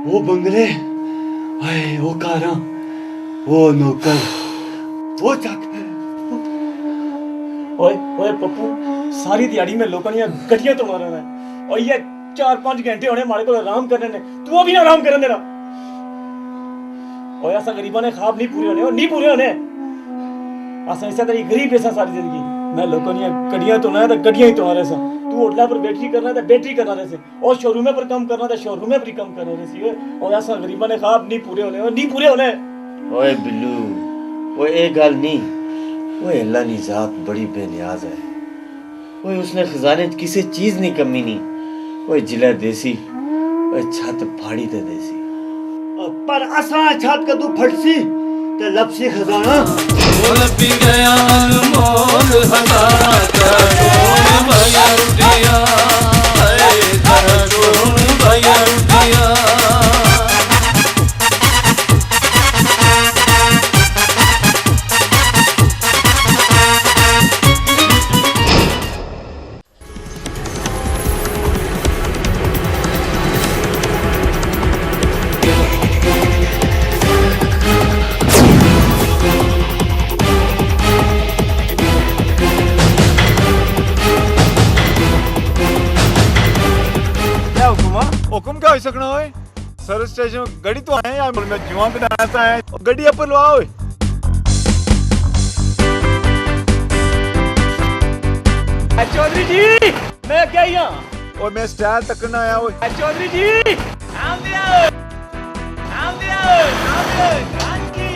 वो बंगले, हाय वो कारा, वो नौकर, वो चक। ओए ओए पप्पू, सारी दिहाड़ी में लोगों ने गड्डियां तो मारना है और ये 4-5 घंटे होने हमारे को आराम करने ने, तू अभी ना आराम करने देना। ओए ऐसा गरीबा ने ख्वाब नहीं पूरे होने, और नहीं पूरे होने। ऐसा ऐसा तेरी गरीब ऐसा सारी जिंदगी मैं लोगों ने गड्डियां तो ना है तो गड्डियां ही तो मारे सा। तू होटल पर बैटरी करना है तो बैटरी करना रहे, और शोरूम पर काम करना है तो शोरूम पर काम करना रहे। और ऐसा गरीबा ने ख्वाब नहीं पूरे होने, और नहीं पूरे होने। ओए बिल्लू, वो एक गल नहीं, वो अल्लाह की जात बड़ी बेनियाज है। वो उसने खजाने किसी चीज नहीं कमी नहीं। वो जिला देसी, वो छत फाड़ी ते देसी, पर असा छत का तू फटसी ते लपसी खजाना। बोल पी गया अनमोल हजारा करोड़ भैया उठिया, करोड़ भैया उठिया। हुक्म क्या हो सकना है? सर्विस स्टेशन गड्डी तो आए यार, मैं जुआ पे जाना है, गड्डी अपर लो आओ। चौधरी जी मैं क्या यहाँ, और मैं स्टाइल तकना आया हूँ। चौधरी जी आम दियो, आम दियो, आम दियो, जान की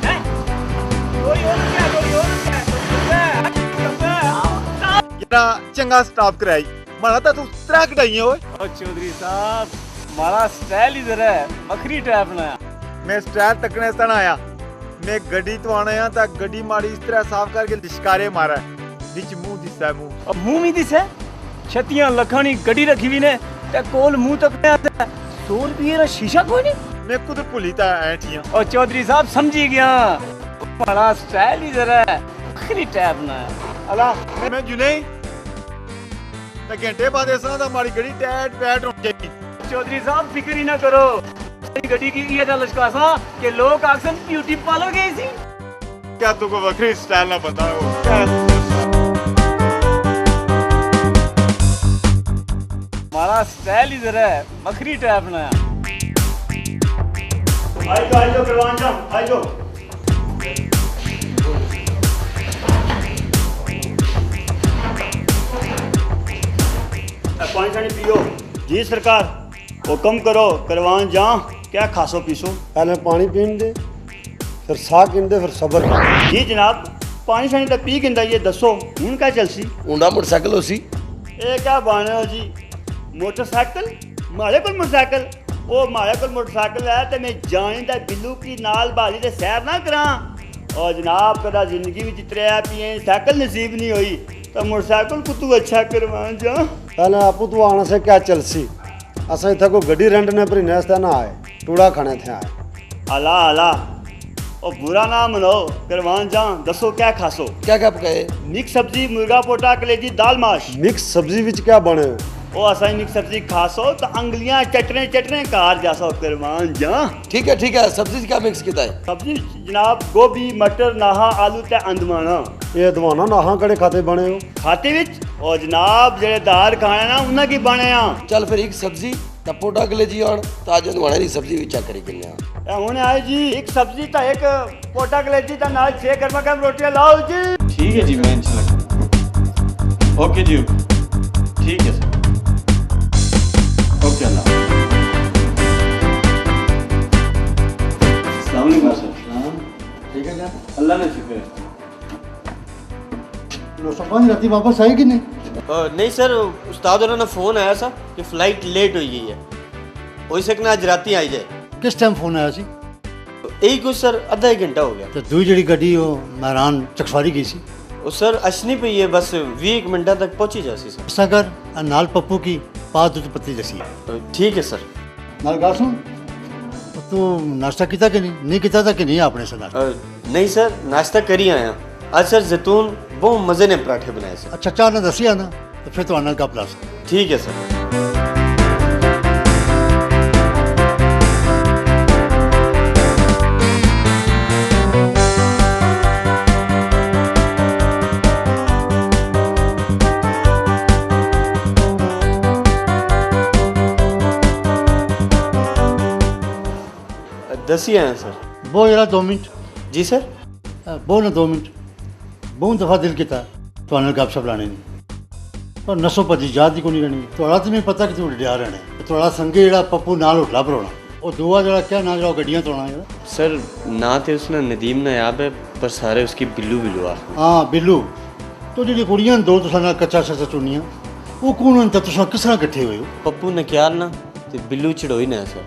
है कोई और क्या, कोई और क्या चंगा स्टॉप कराई मारा था तू त्रा कटाई है। ओ चौधरी साहब मारा स्टाइल ही जरा बकरी टाइप ना। मैं स्टाइल तकने सन आया, मैं गड्डी तो आना है ता गड्डी मारी इस तरह साफ करके लिशकारे मारा निच मुंह दिसदा है। मुंह अब मुंह में दिसे छतियां लखानी गड्डी रखी हुई ने ते कोल मुंह तक ने आता 100 रुपये रा शीशा कोई नहीं। मैं खुद भूली था ऐठियां। ओ चौधरी साहब समझी गया, मारा स्टाइल ही जरा बकरी टाइप ना। अला मैं जुने घंटे बाद ऐसा था हमारी गड्डी टैट पैट हो जाएगी। चौधरी साहब फिक्र ही ना करो, गड्डी की ये ना लश्कासा कि लोग अक्सर ब्यूटी पार्लर गए सी क्या तुमको वक्री स्टाइल ना पता हो क्या? हमारा स्टाइल ही जरा है मखरी टाइप ना आई जो करवान जा आई जो पानी शानी पियो जी सरकार हुक्म करो करवान जा क्या खासो पीसो पहले पानी पीन दे फिर साग पीन दे फिर सबर कर जी जनाब पानी शानी तो पी किंदा ये दसो हूं क्या चलसी ऊंडा मोटरसाइकिल होसी ये क्या बने हो जी मोटरसाइकिल मारे को मोटरसाइकिल ओ मारे को मोटरसाइकिल है तो मैं जानी दा बिल्लू की नाल बाली ते सैर ना करा और जनाब कदा जिंदगी में जितरे पिए साइकिल नसीब नहीं हुई तो मोटरसाइकिल को तू अच्छा करवान जा पहले आपू तू आने से क्या चलसी असा इतना कोई गड्डी रेंटने पर नस्ता ना आए टूड़ा खाने थे आए अला अला ओ बुरा ना मनो करवान जा दसो क्या खासो क्या क्या पकाए मिक्स सब्जी मुर्गा पोटा कलेजी दाल माश मिक्स सब्जी विच क्या बने हो ओ असा मिक्स सब्जी खासो तो अंगलियां चटने चटने कार जासो करवान जा ठीक है सब्जी क्या मिक्स किया है सब्जी जनाब गोभी मटर नाहा आलू ते अंदमाना ये दवाना नाहा कड़े खाते बने हो खाते विच ओ जनाब जेड़े दाल खाने ना उन्हां की बने आ चल फिर एक सब्जी ता पोटा कलेजी और ताज नवाने दी सब्जी भी चेक करी किन्ने ए हुने आए जी एक सब्जी ता एक पोटा कलेजी ता नाल 6 गर्मा गर्म रोटियां लाओ जी ठीक है जी मैं इंशाल्लाह ओके जी ठीक है सर ओके अल्लाह अस्सलाम वालेकुम सर ठीक है क्या अल्लाह ने शुक्र है समझ राती वापस आई कि नहीं नहीं सर उस्ताद होना फोन आया सा कि फ्लाइट लेट हो गई है हो सकना आज राती आई जाए किस टाइम फोन आया सी यही कुछ सर आधा एक घंटा हो गया तो दूई जड़ी गड्डी हो महरान चकसवारी गई सी वो सर अशनी पे ये बस 20 मिनटा तक पहुंची जासी सर ऐसा कर नाल पप्पू की पाँच दूध पत्ती जैसी है ठीक है सर नाल गा सुन तू नाश्ता किया कि नहीं किया था कि नहीं आपने से नाश्ता नहीं सर नाश्ता कर ही आया आज सर जैतून बहुत मज़े ने पराठे बनाए सर अच्छा चाह ना दसिया ना तो फिर तो आनल का प्लास ठीक है सर दस ही आए सर वो जरा 2 मिनट जी सर वो ना 2 मिनट बहुत दफ़ा दिल किया तो आनल गप शप लाने नहीं पर नसो भजी याद ही को नहीं रहनी थोड़ा तो मैं पता कि तू डरिया रहने थोड़ा संगे जरा पप्पू नाल होटला पर होना और दुआ जरा क्या ना जरा गड्डियां तोड़ना जरा सर ना तो उसने नदीम नायाब है पर सारे उसकी बिल्लू बिल्लू आ हाँ बिल्लू तो जी कुड़ियां दो तुसा कच्चा शच्चा चुनियां वो कौन तो तुसा किस तरह कट्ठे हुए हो पप्पू नक्याल ना ते बिल्लू चढ़ोई ना सर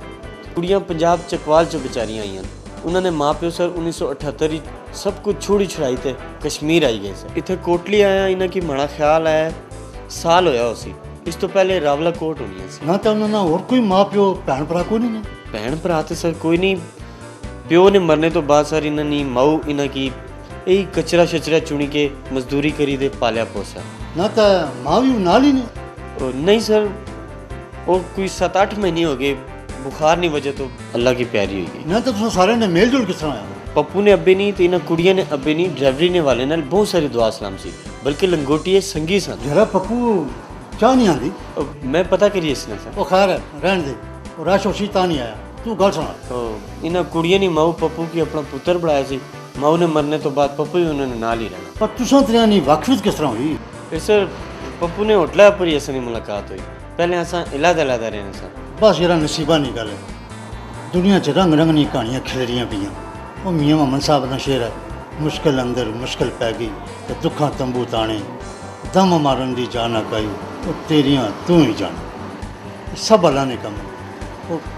कुड़ियां पंजाब चकवाल चो बेचारियां आईयां उन्होंने माँ प्यो सर 1978 सब कुछ छोड़ी छुड़ाई थे कश्मीर आई गए सर इतने कोटली आया इन्हें की बड़ा ख्याल आया साल होया उसी इस तो पहले रावला कोट होनी है ना तो उन्होंने और कोई माँ प्यो भैन भरा को नहीं ने भैन भरा तो सर कोई नहीं प्यो ने मरने तो बाद सर इन्हें माऊ इन्हें की यही कचरा शचरा चुनी के मजदूरी करी दे पालिया पोसा ना तो माँ भी नाल ही ने और नहीं सर और कोई 7-8 महीने हो गए बुखार नहीं वजह तो अल्लाह की प्यारी हुई ना तो तुसा सारे ने मेल जोल किस तरह आया पप्पू ने अब्बे नहीं तो इन्हें कुड़िया ने अब्बे नहीं ड्राइवरी ने वाले नाल बहुत सारी दुआ सलाम सी बल्कि लंगोटिए संगी सन जरा पप्पू चाह नहीं आती और मैं पता करिए इसने सर वो खैर है रहने दे और राश होशी ता नहीं आया तू गल सुना तो इन्हें कुड़िया नहीं माऊ पप्पू की अपना पुत्र बढ़ाया सी माऊ ने मरने तो बाद पप्पू ही उन्होंने नाल ही रहना पर तुसा तेरा नहीं वाकफियत किस तरह हुई फिर सर पप्पू ने होटला पर ही असली मुलाकात हुई पहले असा इलादा इलादा रहने सर बस जरा नसीबा नहीं गल है दुनिया च रंग रंग दी कहानियां खिलरियां पियां वो मियां मोहम्मद साहब दा शेर है मुश्किल अंदर मुश्किल पै गई ते दुखां तंबू ताने दम मारन दी जान आकाई वो तेरियां तू ही जान सब अल्लाह ने कम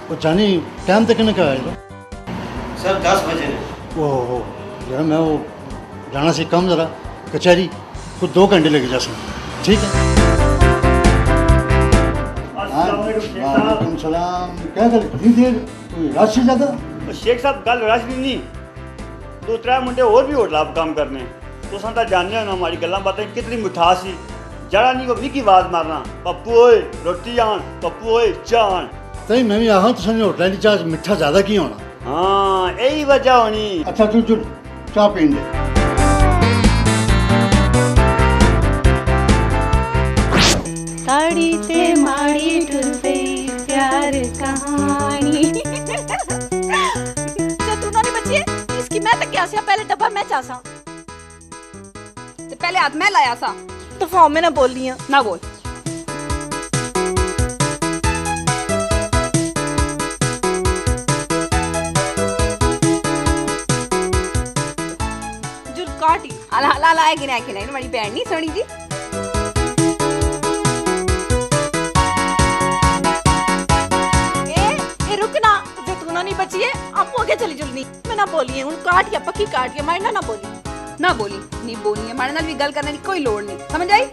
वो जानी टाइम तक किन्ने का आएगा सर 10 बजे ने वो जरा मैं वो जाना सी कम जरा कचहरी कुछ 2 घंटे लगे जा ठीक है वालेकुम सलाम क्या कर इतनी देर कोई रश है ज़्यादा शेख साहब गल रश नहीं 2-3 मुंडे और भी होटला काम करने तुसां तां जानने हो ना हमारी गल्लां बातें कितनी मिठास सी जरा नहीं को मिकी आवाज मारना पप्पू ओए रोटी आन पप्पू ओए चाह आन तई मैं भी आहां तुसें होटल दी चाह च मिठा ज्यादा की होना। हाँ यही वजह होनी। अच्छा तू चुल चाह पीन दे। ताड़ी ते माड़ी टुर गई प्यार कहानी। तू ना नहीं बच्ची इसकी मैं तक क्या पहले डब्बा मैं चासा तो पहले हाथ में लाया सा तो फॉर्म में ना बोल लिया ना बोल। जुल काटी अला अला लाए गिना के नहीं बड़ी बहन नहीं सोनी जी। ए रुकना जैतूना नहीं बची है आपको आगे चली जुलनी मैं ना बोली हूं काट या पक्की काट या मारना ना बोली ना बोली नहीं बोलनी है मारे नाल भी गल करने की कोई लोड़ नहीं समझ आई।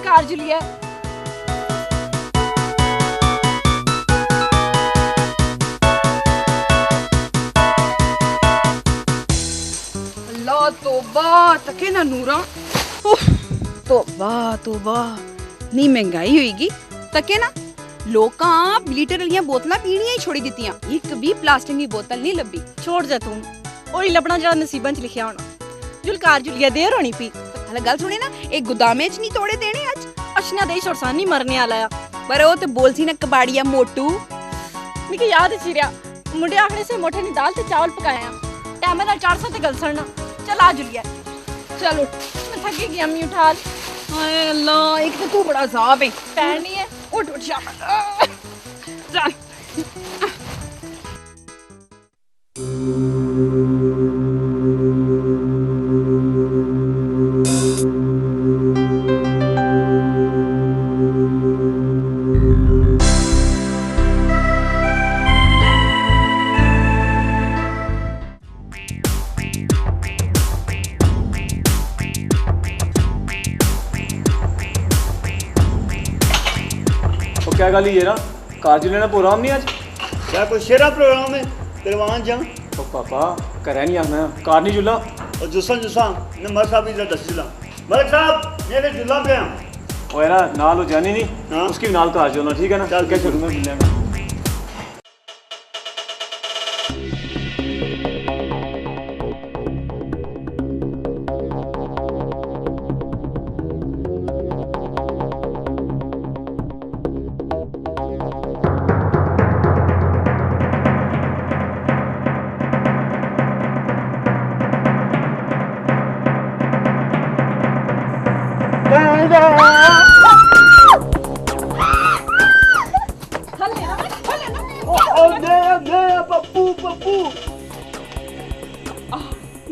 कार जुलिया अल्लाह तौबा तके ना नूरा तौबा तौबा नी महंगाई होएगी तके ना लोकां लीटर वालियां बोतलां पीणियां ही छोड़ी दित्तियां एक भी प्लास्टिक दी बोतल नहीं लब्भी। छोड़ जा तू ओही लबना जरा नसीबां च लिखिया होना जुल कार जुलिया देर होनी पी हला गल सुने ना एक गोदामे च नहीं तोड़े देने आज अशना दे सुरसानी मरने आला आ पर वो ते बोल सी ना कबाड़िया मोटू मिकी याद छिरिया मुंडे आखने से मोठे नी दाल ते चावल पकाया टाइम नाल 400 ते गल सड़ना चल आ जुलिया चलो मैं थकी गई अम्मी उठा हाय अल्लाह एक तो तू बड़ा साहब है पैर नहीं है उठ उठ शाबाश चल क्या गल ही है ना कार जुलने का प्रोग्राम नहीं आज क्या कोई शेरा प्रोग्राम है करवान जा ओ पापा करे नहीं आना कार नहीं जुला और जुस्सा जुस्सा ने मर साहब इधर दस जुला मलिक साहब मेरे जुला पे वो है ना नाल हो जानी नहीं हाँ। उसकी भी नाल कार जुलना ठीक है ना चल क्या शुरू में मिलेंगे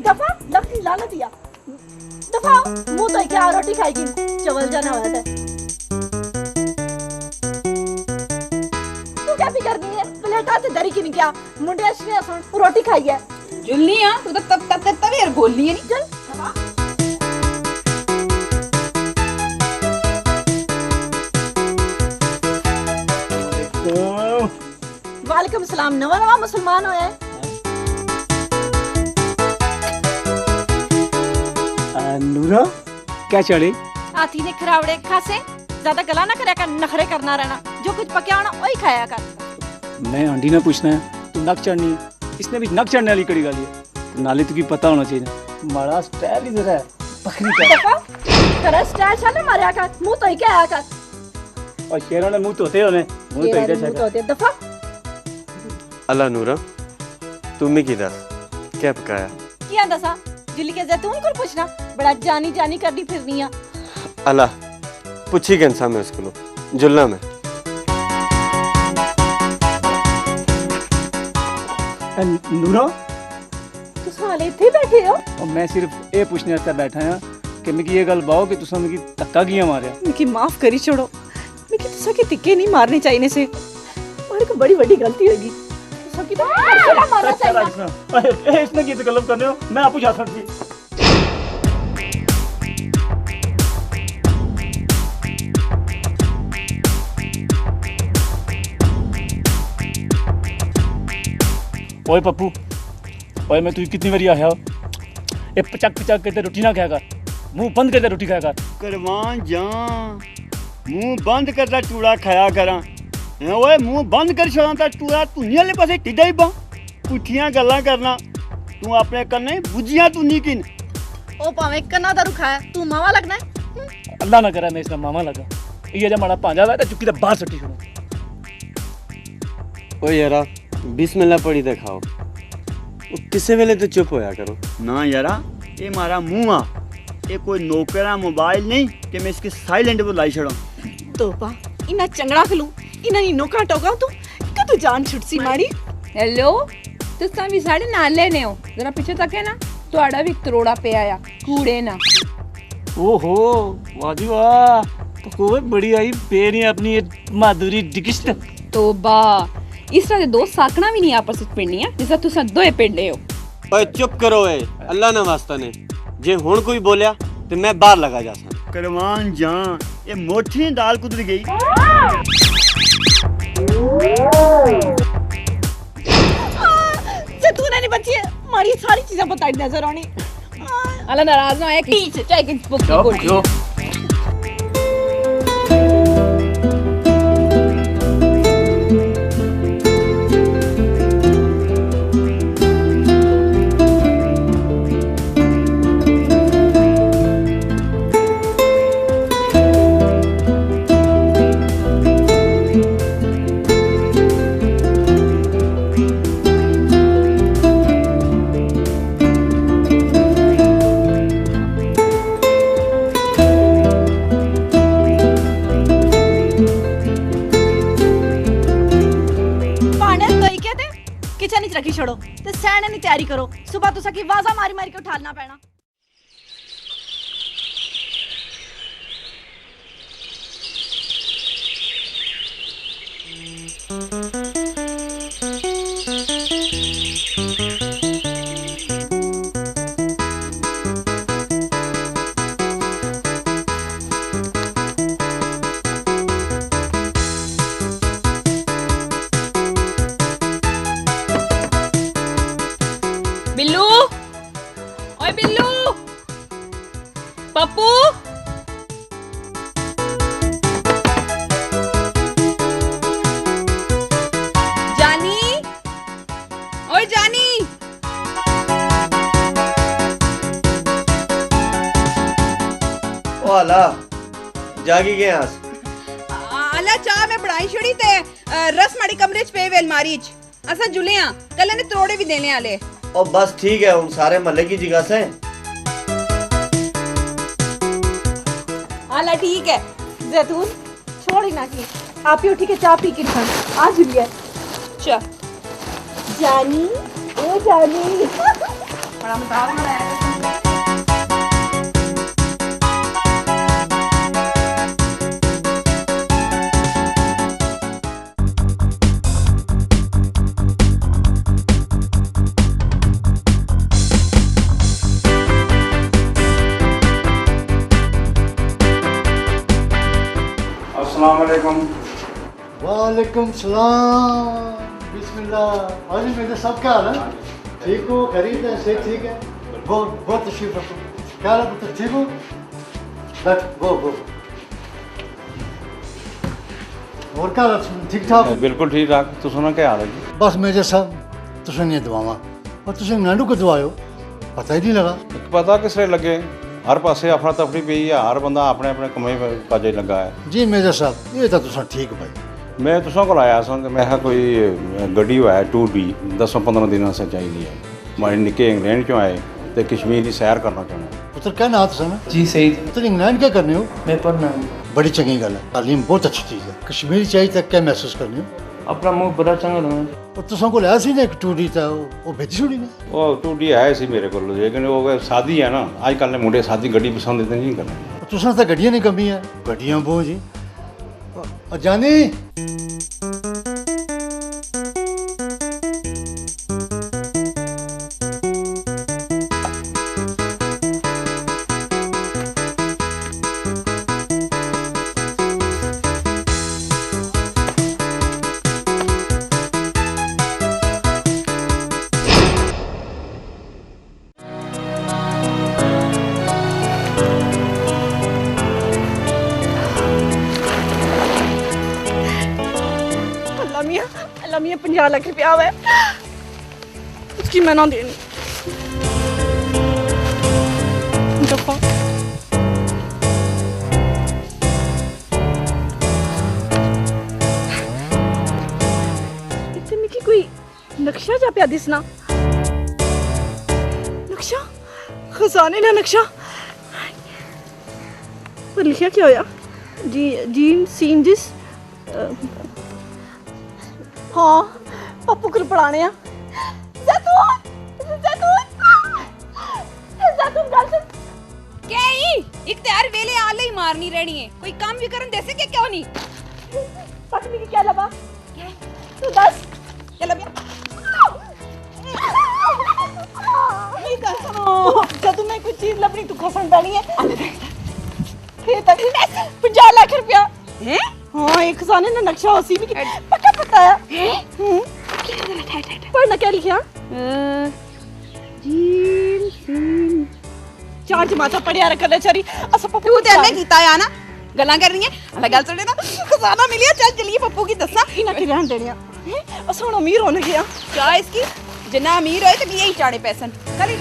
दफा लखी लाना दिया दफा मुंह तो क्या रोटी खाएगी चवल जाना हुआ था तू क्या भी कर दी है प्लेट आते दरी की नहीं क्या मुंडे असली सुन रोटी खाई है जुलनी है तू तो तब तब यार बोलनी है नहीं चल दफा वालेकुम सलाम नवा नवा मुसलमान होया नूरा क्या चढ़े हाथी ने खरावड़े खासे ज्यादा गला ना करे कर नखरे करना रहना जो कुछ पकिया होना वही खाया कर मैं आंटी ने पूछना है तू नक चढ़नी है इसने भी नक चढ़ने वाली कड़ी गाली है नाले तुकी पता होना चाहिए माड़ा स्टाइल इधर है बकरी का दफा तेरा स्टाइल चल मारया कर मुंह तो क्या आया कर और शेरों ने मुंह धोते होने मुंह तो इधर मुंह तो दे दफा अल्लाह नूरा तुम्हें की दस क्या पकाया किया दसा जुली के जैतून को पूछना बड़ा जानी जानी करनी फिरनी है अल्लाह पुछी गन सामे उसको जुलना में। नूरा तुस हाले इत्थे बैठे हो? और मैं सिर्फ ये पूछने वास्ते बैठा हाँ कि मिगी ये गल बाओ कि तुसा मिगी धक्का कियां मारिया? मिगी माफ करी छोड़ो, मिगी तुसा के तिक्के नहीं मारने चाहिए से, और एक बड़ी बड़ी गलती होगी। तुसा की तो बड़ा मारना चाहिए। इसने की तकल्लुफ करने हो, मैं आपू जा सकती। ओए पप्पू, ओए मैं तुझे कितनी बारी आया ये पचक पचक के रोटी ना खाया कर, मुंह बंद करके रोटी खाया कर। करवान जा मुंह बंद करता चूड़ा खाया करा। ओए मुंह बंद कर छोड़ा चूड़ा धुनी वाले पासे टिड्डा ही पा पुठियां गल्लां करना। तू अपने कन्ने बुझियां तू नहीं किन ओ भावे कन्ना दा रुखाया तू मावा लगना है। अल्लाह ना करे मैं इसका मामा लगा, ये जा माड़ा भांजा वा चुक्की ते बाहर सट्टी छोड़ो। ओ यारा बिस्मिल्लाह पढ़ी ते खाओ, किसी वेले तो चुप होया करो ना यारा। ये मारा मुंह आ, ये कोई नौकरा मोबाइल नहीं कि मैं इसके साइलेंट पर लाई छड़ा। तोबा इना चंगड़ा खलू इना नी नोका टोका तू कदू जान छुटसी मारी। हेलो तुसा भी साढ़े नाल लेने हो, जरा पीछे तक है ना, ਤੁਹਾਡਾ भी तरोड़ा पे आया कूड़े ना। ओहो वाह जी वाह, पकोवे बड़ी आई पेरी अपनी माधुरी डिगिस्ट। तोबा इस तरह दे दो साकना भी नहीं आपस में पिंडियां जिसा तुसा दोए पिंडे हो। ओए चुप करो ए, अल्लाह ना वास्ता ने जे हुण कोई बोलिया ते मैं बाहर लगा जा सा। करवान जा ये मोटी दाल कुदर गई। से तू नहीं बची है, मारी सारी चीजें बताई नजर आनी। अल्लाह नाराज ना है कि चाहे कि बुक की बोली। किचन च रखी छोड़ो ते सैने दी तैयारी करो, सुबह तुसा की वाजा मारी मारी के उठालना पैना। बिल्लू, ओए बिल्लू, पप्पू, जानी, ओए जानी। ओ अला जागी गए आस। आला चाह मैं बनाई छड़ी ते रस माड़ी कमरे च पे वे अलमारी च। असा जुले हां, कल ने तरोड़े भी देने आले। और बस ठीक है, उन सारे महल्ले की जगह से। आला ठीक है, जैतून छोड़ ही ना की आप ही उठी के चाय पी के खान आ जुलिया। चा जानी ओ जानी बड़ा मजाक बनाया। वालेकुम सलाम, बिस्मिल्लाह। आज मेरे सब क्या हाल है? ठीक हो? खरीद है से ठीक है? बहुत बहुत तशरीफ रखो। क्या हाल है पुत्र, ठीक हो? बैठ, गो। और क्या हाल, ठीक ठाक? बिल्कुल ठीक ठाक। तुम सुनो क्या हाल है जी? बस मेरे साहब तुसें नहीं दुआवा और तुसें नाडू को दुआयो पता ही नहीं लगा। पता किस वे लगे, हर पासे अफरा तफरी पई है, हर बंदा अपने अपने कमाई काजे लगा है। जी मेरे साहब ये तो तुसा ठीक भाई। मैं तुसा को आया सा, मैं कोई गड्डी है टूर भी 10-15 दिन से चाहिए है। हमारे निके इंग्लैंड चो आए तो कश्मीर की सैर करना चाहना। पुत्र क्या नाम तुसा? जी सही। पुत्र इंग्लैंड क्या करने हो? मैं पढ़ना है। बड़ी चंगी गल है, तालीम बहुत अच्छी चीज़ है। कश्मीरी चाय तक क्या महसूस करनी हो? अपना मुंह बड़ा चंगा लगना। और तुसां को लिया सी ना एक टूटी था वो भेजी छोड़ी ने। ਉਹ ਟੂਟੀ ਹੈ ਸੀ ਮੇਰੇ ਕੋਲ, ਲੇਕਿਨ ਉਹ ਸਾਦੀ ਹੈ ਨਾ, ਅੱਜ ਕੱਲ੍ਹ ਦੇ ਮੁੰਡੇ ਸਾਦੀ ਗੱਡੀ ਪਸੰਦ ਤੇ ਨਹੀਂ ਕਰਦੇ। तुसां तो गड्डियां नहीं कमी है, गड्डियां बहुत जी। और जानी अल्लाह मियां 50 लाख रुपया हुआ है, उसकी मैं ना देनी। दफा इतने मिकी कोई नक्शा जा पिया दिसना, नक्शा खजाने ना नक्शा पर लिखा क्या होया? जीन सीन जिस हाँ पप्पू को पढ़ाने हैं। क्या ही इख्तियार वेले आले ही मारनी रहनी है, कोई काम भी करन देसे के क्यों नहीं? पत्नी की क्या लबा? तू दस क्या लबिया? नहीं कर सुनो, जब तुम्हें कुछ चीज लबनी तू खसन डाली है। ये तक 50 लाख रुपया हैं? हाँ एक खजाने ना नक्शा उसी में पक्का पता है। पढ़ना क्या लिखा? जीन सीन चार जमाता पढ़िया रखना चारी असा पप्पू तू ते अल्ले कीता या ना गल्लां कर रही है अलग गल सुने ना खजाना मिलिया चल चलिए पप्पू की दसा इना के रहन देनिया असा हुन अमीर होने गया क्या इसकी जिन्ना अमीर होए ते यही चाड़े पैसन करी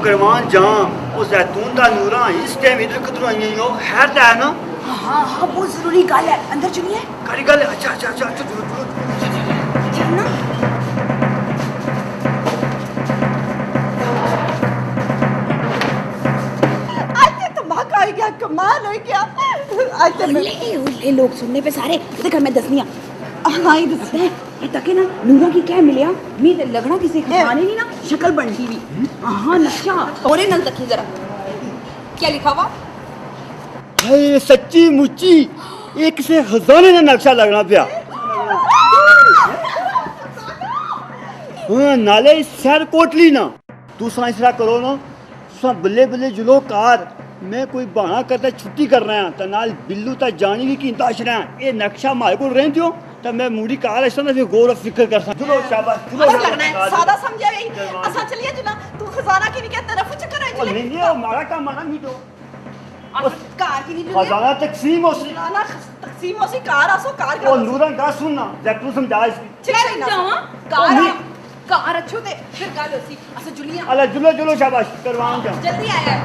करवान जहाँ वो जैतून का नूरा इस टाइम इधर किधर आई हो खैर तो है ना? हाँ हाँ बहुत जरूरी गल है अंदर चलिए करी गल है अच्छा अच्छा अच्छा अच्छा जरूर चलना आज तो धमाका हो गया कमाल हो गया आज तो ये लोग सुनने पे सारे देखा मैं दसनिया हाँ ये दसते हैं ये तके ना नूरा की क्या मिलिया मी ते लगना किसी खजाने नहीं ना शक्ल बनती हुई हाँ नक्शा थोड़े नल तकी जरा क्या लिखा हुआ है सच्ची मुच्ची एक से खजाने का नक्शा लगना पिया हाँ नाले सैर कोटली ना तू साइंसरा करो ना तुसा बल्ले बल्ले जुलो कार मैं कोई बहाना करता छुट्टी कर रहा तो नाल बिल्लू तक जानी भी कीमत अश रहा ये नक्शा मारे को रहन दियो तो मैं मूडी कार ऐसा ना फिर गौर फिक्र कर सकता चलो शाबाश चलो लगना है सादा समझा यही असा चलिए जना तू खजाना की नहीं क्या तरफ चक्कर है चले नहीं ये हमारा काम आना मीटो कार की नहीं खजाना तकसीम हो सी ना तकसीम हो सी कार आसो कार ओ नूरन का सुनना जब तू समझा इसकी चले जावा कार अच्छो ते फिर गल होसी असा जुलिया अल्लाह जुलो जुलो शाबाश करवान जा जल्दी आया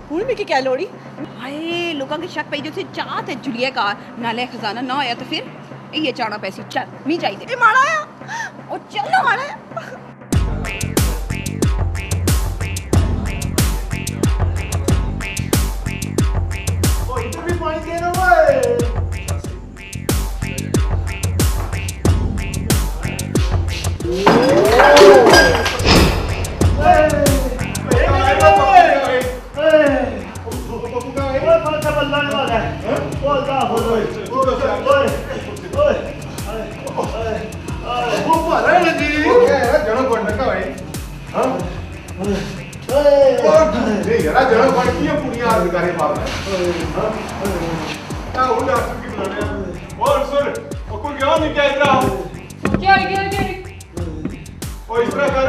हुन में की क्या लोड़ी हाय लोगों के शक पई जो से चाह ते जुलिया कार नाले खजाना ना आया तो फिर ये चाणा पैसी चल मी चाहिए ए माड़ा आया ओ चलो माड़ा ओ इधर भी पानी देना ओए जरा जरा बढ़ की पुनिया अधिकारी मारना क्या हो डॉक्टर की बुलाने और सुन और कोई क्या नहीं कह रहा क्या ओ इस तरह कर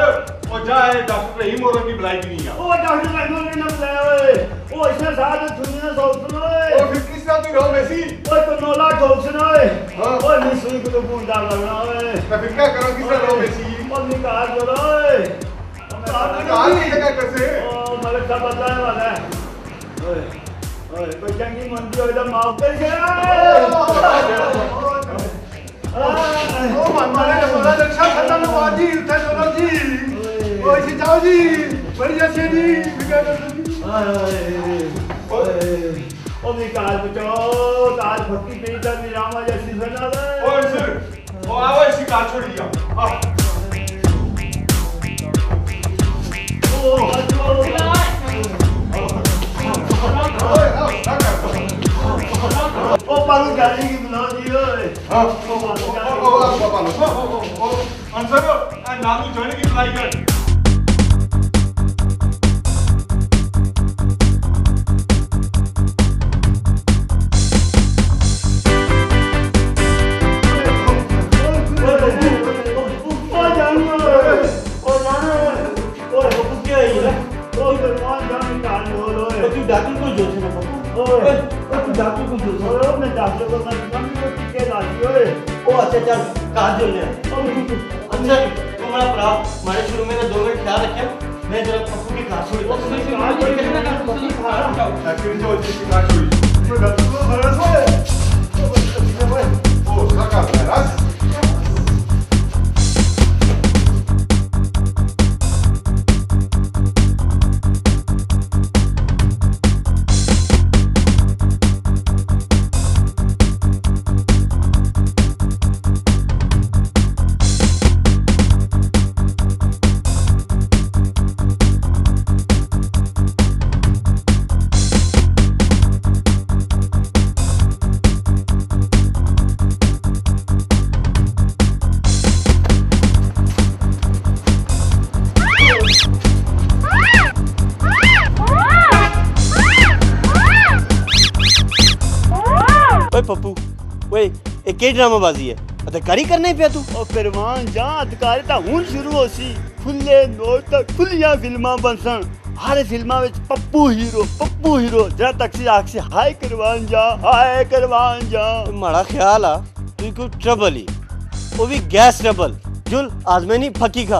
ओ जा है डॉक्टर रहीम और की बुलाई भी नहीं है ओ डॉक्टर रहीम ने ना बुलाया ओए ओ इसने साथ सुनने ना सोच सुनो ओए ओ फिर किस तरह तू रहो वैसी ओए तो नोला ठोक सुनो ओए ओए मैं सुई को तो बूंद डाल लगना ओए मैं फिर क्या करूं किस तरह रहो वैसी और निकाल दो ओए निकाल नहीं लगा कैसे ओ मगर सब बताने वाला है ओए ओए कोई चंगी मंदी हो तो माफ कर दे ओ मनमाने ने बोला रक्षा खतम हुआ जी उठा चलो जी ओ इसे जाओ जी बढ़िया से जी बिगा कर जी ओ निकाल बचो तार फटी पे इधर निरामा जैसी बना दे ओ सर ओ आओ इसी कार छोड़ दिया आओ ओ हटो ओ पालू गाड़ी की बुलाओ जी ओए हां ओ आंसर नानू जोड़ने की अप्लाई कर डॉक्टर को जोश में ओए तू डॉक्टर को जोश ओए मैं डॉक्टर को मैं को टिके लाती ओए ओ अच्छा चल कार जो ले अच्छा तुम्हारा भरा हमारे शुरू में ना 2 मिनट ख्याल रखिए मैं जरा पप्पू की कार छोड़ डॉक्टर जो जी की कार छोड़ी मैं डॉक्टर को भरोसा है ओ सका राज पप्पू ओए ये के ड्रामाबाजी है अदाकारी करना ही पिया तू ओ परवान जा अदाकारी ਤਾਂ ਹੁਣ ਸ਼ੁਰੂ ਹੋਸੀ ਖੁੱਲੇ ਨੋਟ ਤੱਕ ਖੁੱਲੀਆਂ ਫਿਲਮਾਂ ਬਣਸਣ ਹਰ ਫਿਲਮਾਂ ਵਿੱਚ ਪੱਪੂ ਹੀਰੋ ਜਰਾ ਤੱਕ ਆਖੇ ਹਾਈ ਕਰਵਾਨ ਜਾ माड़ा ख्याल आ तू कोई ट्रबल ही वो भी गैस ट्रबल जुल आजमे नहीं फकी खा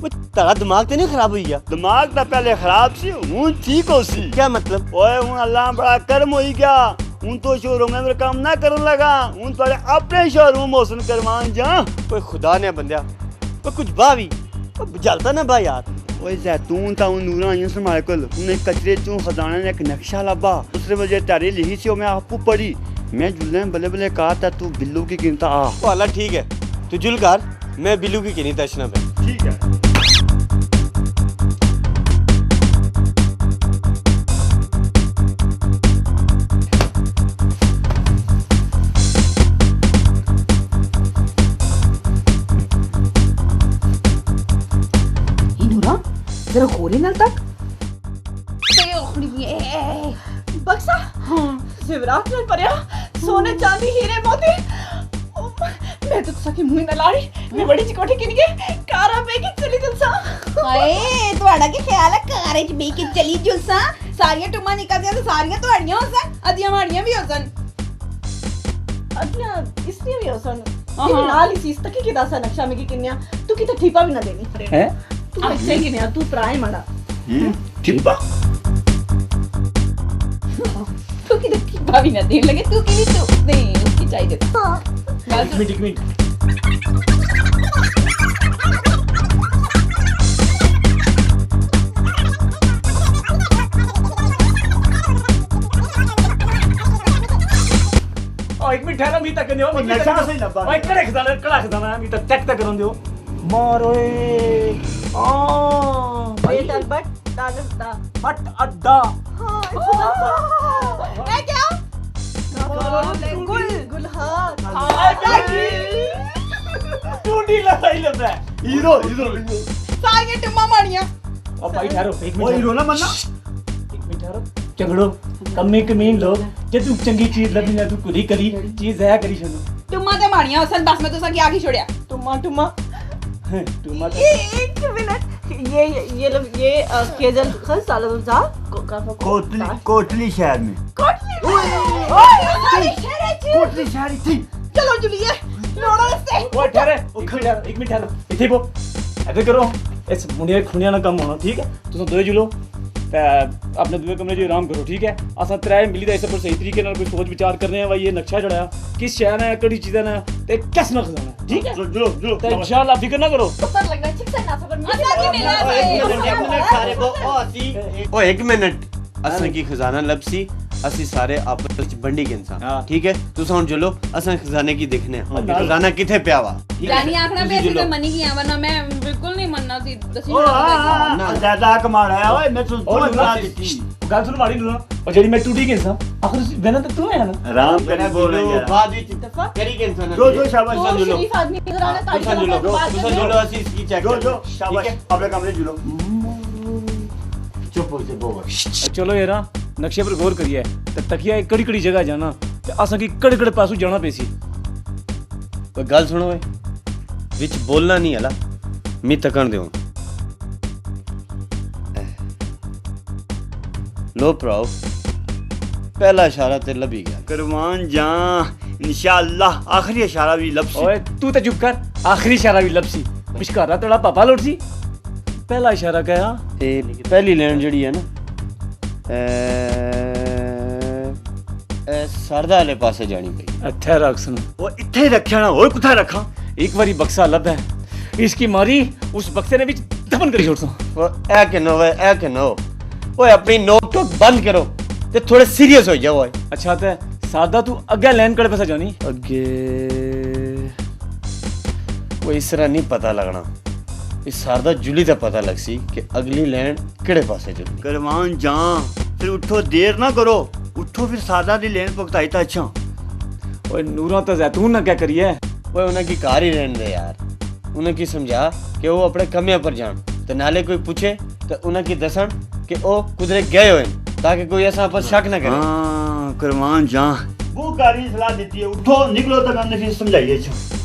वो तेरा दिमाग तो नहीं खराब हुई गया दिमाग तो पहले खराब सी हूं ठीक हो सी क्या मतलब ओए हूं अल्लाह बड़ा कर्म होई गया हूं तो शोरूम में काम ना करन लगा हूं तो अपने शोरूम मोसन करवान जा कोई खुदा ने बंदिया कोई कुछ बावी जलता ना बा यार ओए जैतून ता नूरा आईं समारे कोल उन्हें कचरे चों खजाने ने एक नक्शा लबा दूसरे वजह तारी लिखी सी मैं आपको पढ़ी मैं जुल्ले बल्ले बल्ले कहा था तू बिल्लू की गिनता आ वाला ठीक है तू जुलकार मैं बिल्लू की गिनी तशना पे ठीक है जरा खोले ना तक बक्सा शिवरात में परया सोने चांदी हीरे मोती मैं तो सकी मुंह न लाड़ी मैं बड़ी चिकोठी किन के कारा पे की चली जुलसा हाय ਤੁਹਾਡਾ ਕੀ ਖਿਆਲ ਹੈ ਕਾਰੇ ਚ ਬੇ ਕੇ ਚਲੀ ਜੁਲਸਾ ਸਾਰੀਆਂ ਟੁਮਾ ਨਿਕਲਦੀਆਂ ਤੇ ਸਾਰੀਆਂ ਤੁਹਾਡੀਆਂ ਹੋ ਸਨ ਅਧੀਆਂ ਮਾੜੀਆਂ ਵੀ ਹੋ ਸਨ अदियां इसलिए भी हो सन नाल ही सीस तक की दासा नक्शा में की किन्या तू की तो ठीपा भी ना देनी है तू अच्छे किन्या तू प्राय माड़ा ठिप्पा तू की तो ठीपा भी ना देने लगे तू की भी तो नहीं उसकी चाहिए हां एक मिनट एक मिनट ठहरा मी तक दियो नक्शा सही लब्बा ओए कड़े खजाना मी तक चेक तक करन दियो मार ओए आ बेटल बट डालर दा हट अड्डा हां ए क्या गुल हां टूटी लड़ाई लग रहा है हीरो सारियां टुम्मा माड़ियां अब भाई ठहरो एक ओ हीरो मिनट ना बनना झगड़ो कमी कमीन लोग जे तू चंगी चीज लभी ना तू कुली करी चीज ज़ाया करी छनो टुम्मा ते मारियां असल बस में तुसा की आखी छोड़या टुम्मा टुम्मा एक मिनट ये केजल खस सालम साहब कोटली शहर में कोटली शहर थी चलो जुलिए लोड़ा से ओए ठहरे एक मिनट ठहरो इथे पो ऐसे करो इस मुंडिया खुनिया ना कम होना ठीक है तुम दोए जुलो अपने दुए कमरे जो आराम करो ठीक है असा त्रै मिली दा इस पर सही तरीके नाल कोई सोच विचार करने हैं भाई ये नक्शा जड़ा किस शहर है कड़ी चीज़ है ते किस ना खजाना ठीक है जुलो तो इंशाल्लाह फिक्र ना करो पता लगना ठीक से ना सबर ओ एक मिनट असन की खजाना लबसी ਅਸੀਂ ਸਾਰੇ ਆਪਸ ਵਿੱਚ ਵੰਡੀ ਗਏ ਇਨਸਾਨ ਠੀਕ ਹੈ ਤੁਸੀਂ ਹੁਣ ਚਲੋ ਅਸਾਂ ਖਜ਼ਾਨੇ ਕੀ ਦੇਖਨੇ ਆ ਖਜ਼ਾਨਾ ਕਿੱਥੇ ਪਿਆ ਵਾ ਜਾਨੀ ਆਖਣਾ पे ऐसे तो मनी की वरना मैं बिल्कुल नहीं मनना थी दसी ना ज्यादा कमाल है ओए मैं तो बता देती गल सुन मारी लो और जेडी मैं टूटी गई इंसान आखिर बेना तो तू है ना आराम करने बोल रहे यार बाद ਵਿੱਚ ਕਰੀ ਗਏ ਇਨਸਾਨ जो शाबाश जुलो शरीफ आदमी नजर आना ताकि जुलो ਅਸੀਂ इसकी चेक जो शाबाश अपने कमरे जुलो चुप हो जा बोल चलो यार नक्शे पर गौर करिए ते तकिया एक कड़ी कड़ी जगह जाना ते असा की कड़े कड़े पासू जाना पेसी कोई गल सुनो वे विच बोलना नहीं हला मी तकन देओ लो प्राओ पहला इशारा ते लभी गया कुर्बान जां इंशाअल्लाह आखिरी इशारा भी लबसी ओए तू ते चुप कर आखिरी इशारा भी लबसी बिशकारा तेरा पापा लोटसी पहला इशारा कहा ते पहली लाइन जड़ी है ना सरदा वाले पासे जानी पई इत्थे रख सुन वो इत्थे रखया ना और कुथा रखा एक बारी बक्सा लब है इसकी मारी उस बक्से ने विच दफन करी छोड़सा वो ए के नो ए के नो ओए अपनी नोक टोक बंद करो ते थोड़े सीरियस हो जाओ ओए अच्छा ते सादा तू अगे लाइन कड़े पासे जानी अगे वो इस तरह नहीं पता लगना इस सारदा जुली दा पता लग सी कि अगली लैंड केड़े पासे चलनी कुर्बान जां फिर उठो देर ना करो उठो फिर सादा दी लेन पकताई ता अच्छा ओए नूरा तो जैतून ना क्या करिए ओए उन्हें की कार ही रहने दे यार उन्हें की समझा कि वो अपने कमियां पर जान ते नाले कोई पूछे तो उन्हें की दसन कि ओ कुदरे गए होए ताकि कोई ऐसा पर शक ना करे हां कुर्बान जां वो कारी सलाह देती है उठो निकलो तो हमने फिर समझाइए अच्छा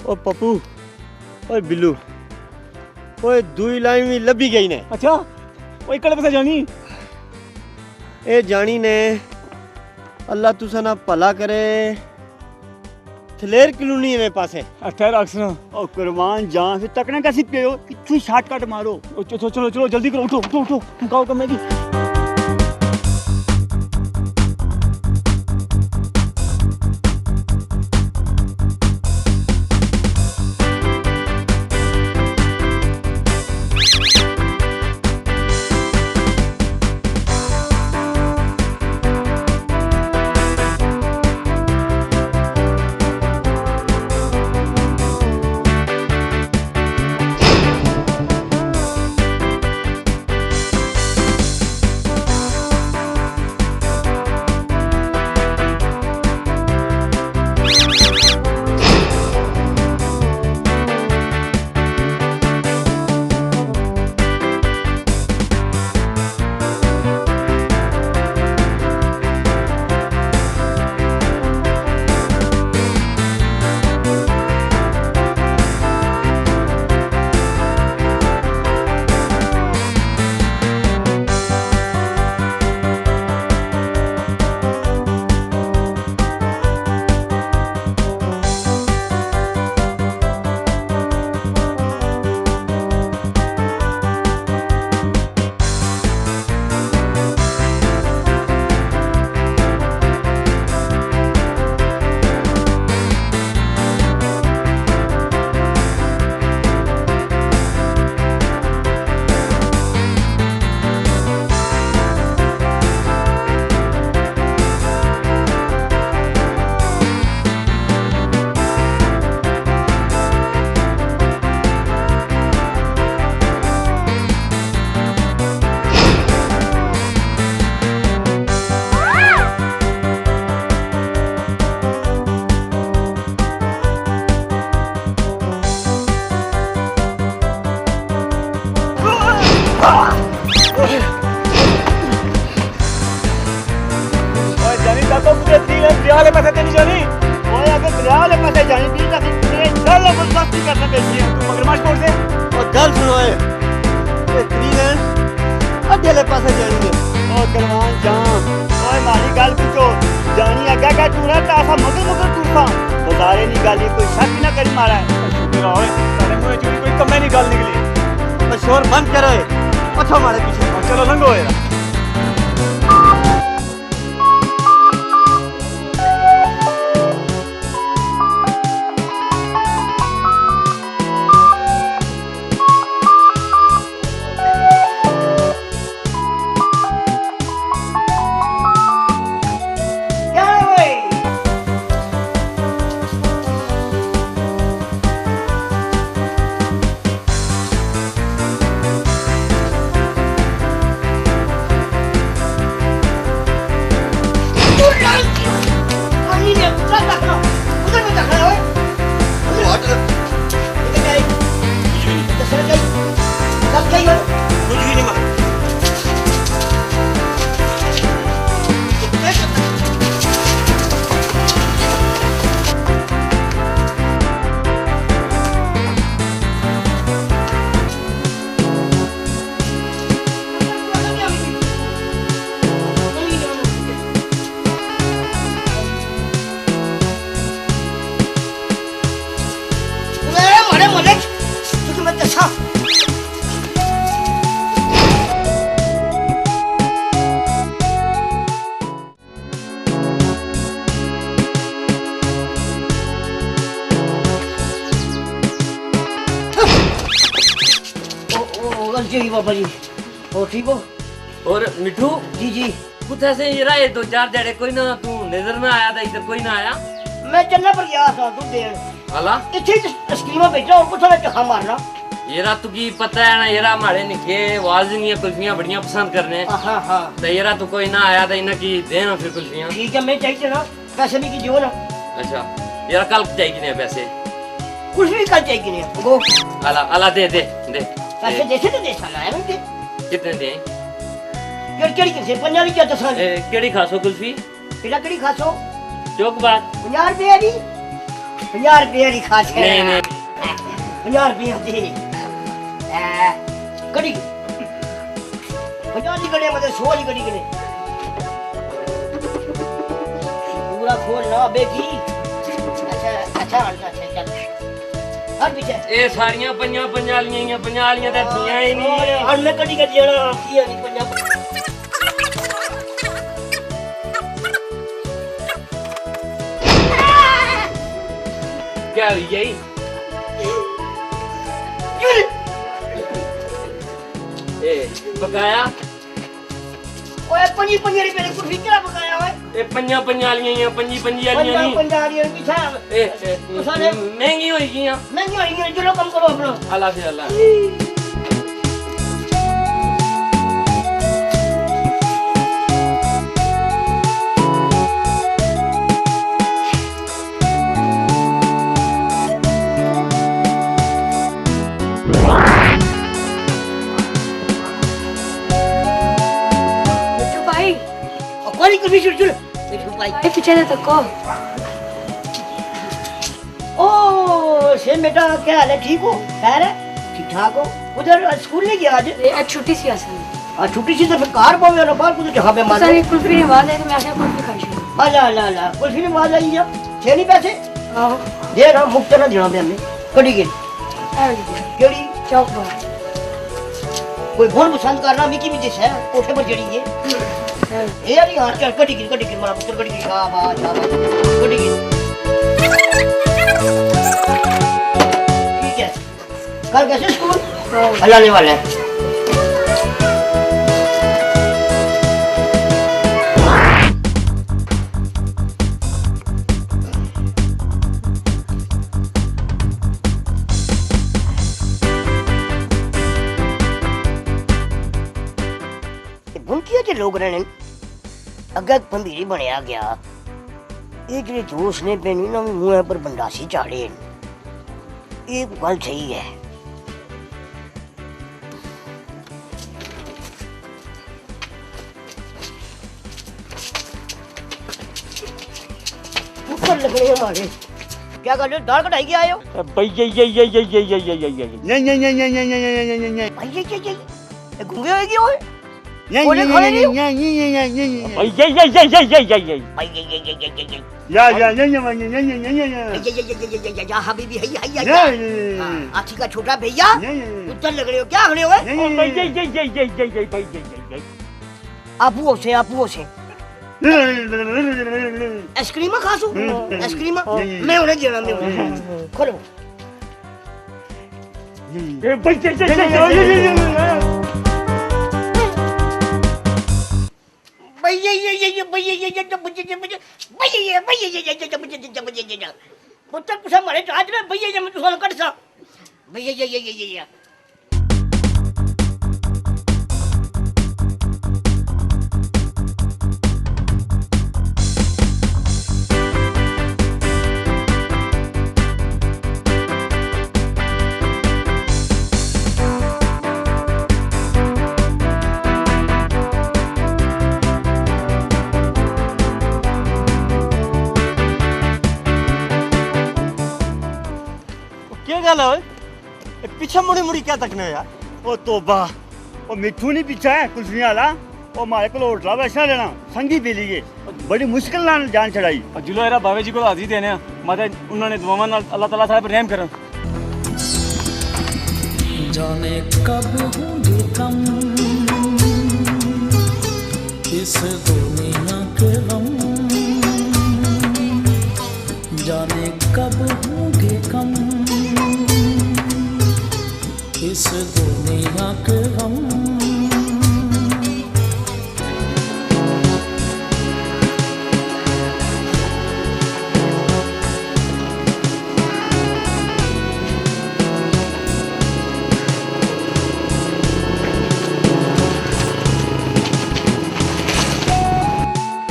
ओ पप्पू ओए बिल्लू ओए दुई लाइन भी लभी गई ने अच्छा ओए कड़े पासे जानी ए जानी ने अल्लाह तुसा ना भला करे थलेर कॉलोनी में पासे अच्छा रख सुन ओ कुर्बान जां फिर तकने कैसी पियो इतनी शॉर्टकट मारो चलो चलो चलो जल्दी करो उठो उठो उठो मुकाओ कम की ने ब्याह वाले पैसे ते नहीं जानी ओए अगर ब्याह वाले पासे जानी थी तो फिर चल जबरदस्ती करना बेची है तू मगरमच्छ छोड़ दे और गल सुनो ए त्री लेन अड्डे वाले पासे जाएंगे ओ करवान जान ओए मारी गल पूछो जानी अग्गा का तू ना तासा मगर तूफा बतारे नी गाली कोई शक ना करी मारा है तेरा ओए तेरे मुंह चोरी कोई कम्मे नहीं गल निकली और शोर बंद करो पछो हमारे पीछे चलो लंघो यार जी बाबा जी और ठीक हो और मिठू जी जी कुत्ते से ये रहा 2-4 जड़े कोई ना तू नजर ना आया था इधर कोई ना आया मैं चलना पर गया था दूध देन अला इथे स्कीमा बैठा और कुछ मैं चखा मारना ये रा तू की पता है ना ये रा हमारे निके वाजनी कुल्फियां बढ़िया पसंद करने हां हां तो ये रा तू कोई ना आया था इन्हें की देना फिर कुल्फियां ठीक है मैं चाहिए ना पैसे भी कीजिए ना अच्छा यार कल चाहिए कितने पैसे कुछ भी कल चाहिए नहीं वो अला अला दे दे दे पैसे जैसे तो दे साला है मुझे कितने दे केड़ी किसे 50 की क्या दसा केड़ी खासो कुल्फी केड़ा केड़ी खासो चौक बात 50 रुपए दी 50 रुपए दी खास है नहीं नहीं 50 रुपए दे कड़ी 50 की कड़ी मतलब 100 की कड़ी के पूरा खोल ना बेकी अच्छा चल हट पीछे ए सारियां पंजालियां ते थियां ही नहीं हन मैं कड़ी कर देना की नहीं पंजाब क्या हुई यही ए बकाया ओए 5 रुपए कुछ भी क्या बकाया ओए ए पंजालियां पंजी वालियां नहीं पंजालियां की था ए महंगी होई गियां महंगी होई गियां चलो कम करो अपना अल्लाह से अल्लाह कोई कभी चुल ए पिछले तक ओ से बेटा क्या हाल है ठीक हो खैर है ठीक ठाक हो उधर स्कूल नहीं गया आज आज छुट्टी सी असल आज छुट्टी सी तो फिर कार पावे ना बाहर कुछ जहां पे मार सारी कुल्फी ने आवाज है तो मैं आके कुल्फी खाई छी अला कुल्फी ने आवाज आई जा छे नहीं पैसे हां दे ना मुफ्त ना देना पे हमें कड़ी के केड़ी चौक पर कोई बहुत पसंद करना मिकी भी दिस है कोठे पर जड़ी है ए यार यार चल कड़ी की मारा पुत्र कड़ी की शाबाश कड़ी की ठीक है कल कैसे स्कूल अल्लाह ने वाला है के लोग रहने अगर भंबीरी बनया गया ये जो दोस्त ने पेनी ना मुंह पर बंडासी चाड़े ये गल सही है लगने हमारे क्या कर रहे हो दाल कटाई के आए हो भाई ये नहीं भाई ये घूंगे होएगी ओए ओले खड़े नहीं भाई ये भाई या हबीबी है आखी का छोटा भैया उधर लग रहे हो क्या खड़े हो आपू से आइसक्रीम खासू आइसक्रीम मैं उन्हें देना मैं खोलो पुत्र कुछ हमारे चाहते हैं भैया जब तू सोल कर सा भैया क्या गल है पीछे मुड़ी मुड़ी क्या तकने हो यार ओ तोबा ओ मिठू नहीं पीछा है कुल्फियां वाला ओ मारे को होटला वैसा लेना संगी पी लीए बड़ी मुश्किल नाल जान चढ़ाई जिलो एरा बाबे जी को हाजी देने माता उन्होंने दुआवां नाल अल्लाह ताला साहब रहम करन जाने कब होंगे कम इस दुनिया के गम जाने कब होंगे कम इस दुनिया के गम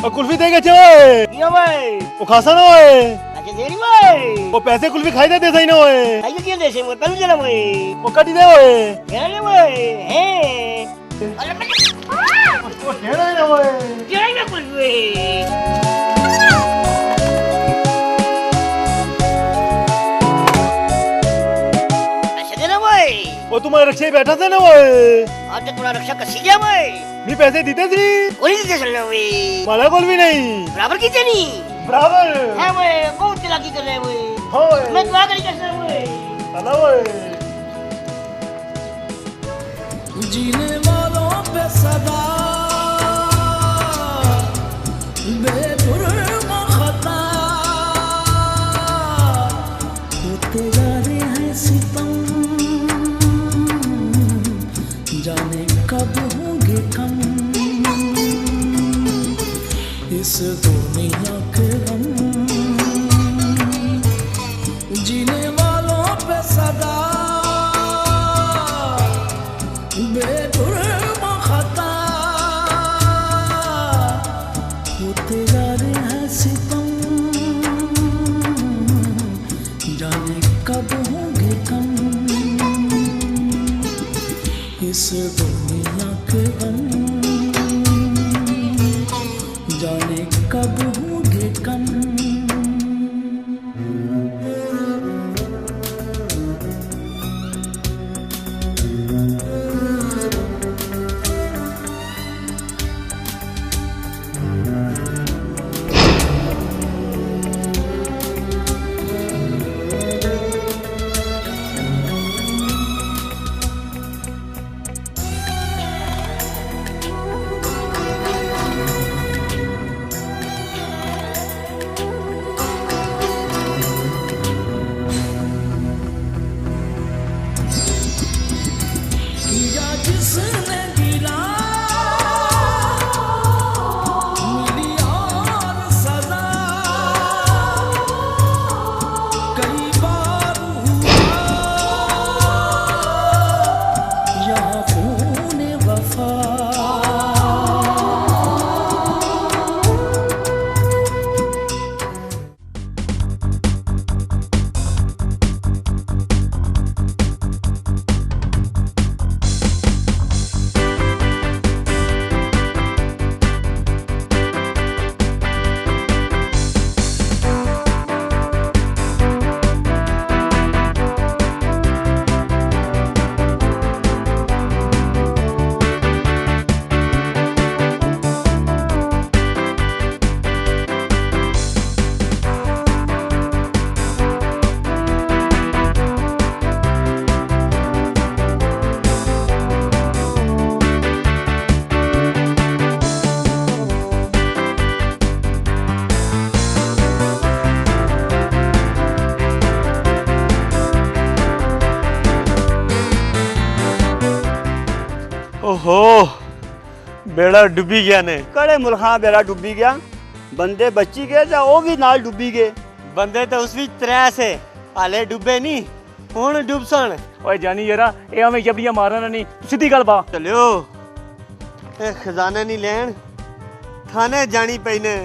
कुल्फी देगा चोए ये भाई वो खासा ना होए अच्छा देरी भाई वो पैसे कुल्फी खाई दे सही ना होए आइए क्या देसे वो पहले जरा भाई वो कटी दे होए ये भाई हैं अरे मैं वो टेढ़ा ना होए टेढ़ा ना कुल्फी ऐसे देना भाई वो तुम्हारे रक्षा बैठा था ना होए आज तो तुम्हारा रक्षा कसी गया भाई नहीं पैसे देते थी कोई देते चलना भाई माला कोल भी नहीं बराबर की चनी बराबर है वो बहुत चालाकी कर रहे हैं वो होए मैं दुआ करी कैसे वो चला होए जीने वालों पे सदा बेजुर्म खता होते जा रहे हैं सितम जाने कब होंगे कम इस दुनिया के गम जीने वालों पे सदा बेजुर्म खता होते जा रहे हैं सितम जाने कब होंगे कम इस दुनिया के गम जाने कब होंगे कम ओहो बेड़ा डुबी गया ने कड़े मुल्खां बेड़ा डुबी गया बंदे बची गए ਜਾਂ ਉਹ ਵੀ ਨਾਲ ਡੁੱਬੀ ਗਏ ਬੰਦੇ ਤਾਂ ਉਸ ਵਿੱਚ ਤਰੇ ਸੇ ਹਾਲੇ ਡੁੱਬੇ ਨਹੀਂ ਹੁਣ ਡੁੱਬ ਸਣ ਓਏ ਜਾਨੀ ਯਾਰਾ ਇਹ ਐਵੇਂ ਜਬੜੀਆਂ ਮਾਰਨ ਨਹੀਂ ਸਿੱਧੀ ਗੱਲ ਬਾ ਚਲਿਓ ਇਹ ਖਜ਼ਾਨੇ ਨਹੀਂ ਲੈਣ ਥਾਣੇ ਜਾਣੀ ਪਈ ਨੇ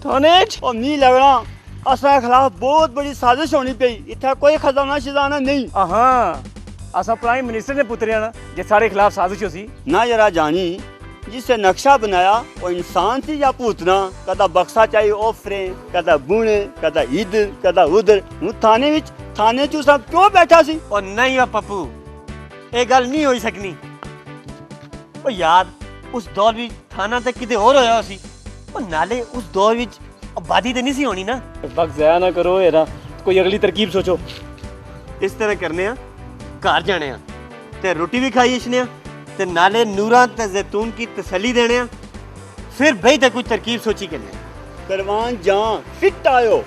ਥਾਣੇ ਚ ਉਹ ਨਹੀਂ ਲੱਗਣਾ ਅਸਾਂ ਖਿਲਾਫ ਬਹੁਤ ਬੜੀ ਸਾਜ਼ਿਸ਼ ਹੋਣੀ ਪਈ ਇੱਥੇ ਕੋਈ ਖਜ਼ਾਨਾ ਸ਼ਿਜ਼ਾਨਾ ਨਹੀਂ ਹਾਂ ਅਸਾਂ ਪ੍ਰਾਈਮ ਮਿਨਿਸਟਰ ਨੇ ਪੁੱਤਰਿਆ ਨਾ ਜੇ ਸਾਰੇ ਖਿਲਾਫ ਸਾਜ਼ਿਸ਼ ਸੀ ਨਾ ਯਾਰਾ ਜਾਨੀ जिससे नक्शा बनाया वो इंसान थी या पूतना कदा बक्सा चाहिए ओफरे कदा बुने कदा इधर कदा उधर हूँ थाने विच थाने चू सब क्यों बैठा सी और नहीं वा पप्पू ये गल नहीं हो सकनी ओ यार उस दौर भी थाना तक किते और होया सी ओ नाले उस दौर विच आबादी ते नहीं सी होनी ना वक्त ज़ाया ना करो यारा कोई अगली तरकीब सोचो इस तरह करने आ घर जाने आ ते रोटी भी खाई इसने ते नाले नूरा ते जैतून की तसल्ली देने फिर भाई ते कुछ तरकीब सोची करने करवान जां फिट आयो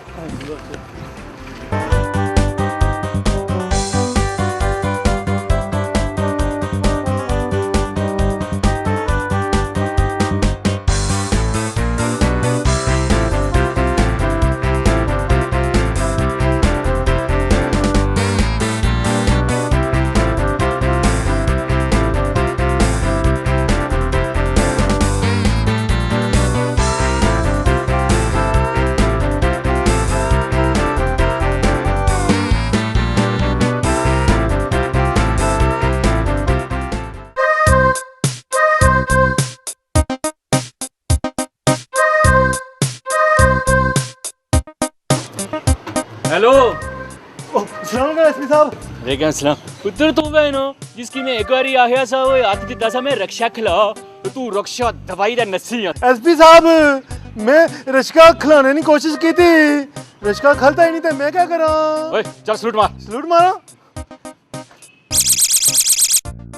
हेलो सलाम एसपी साहब वालेकुम सलाम पुत्र तू वे नो जिसकी मैं एक बारी आया सा वो हाथ दिता सा मैं रक्षा खिला तू रक्षा दवाई दा नसी है एसपी साहब मैं रश्का खिलाने की कोशिश की थी रश्का खलता ही नहीं था मैं क्या करा ओए चल सलूट मारा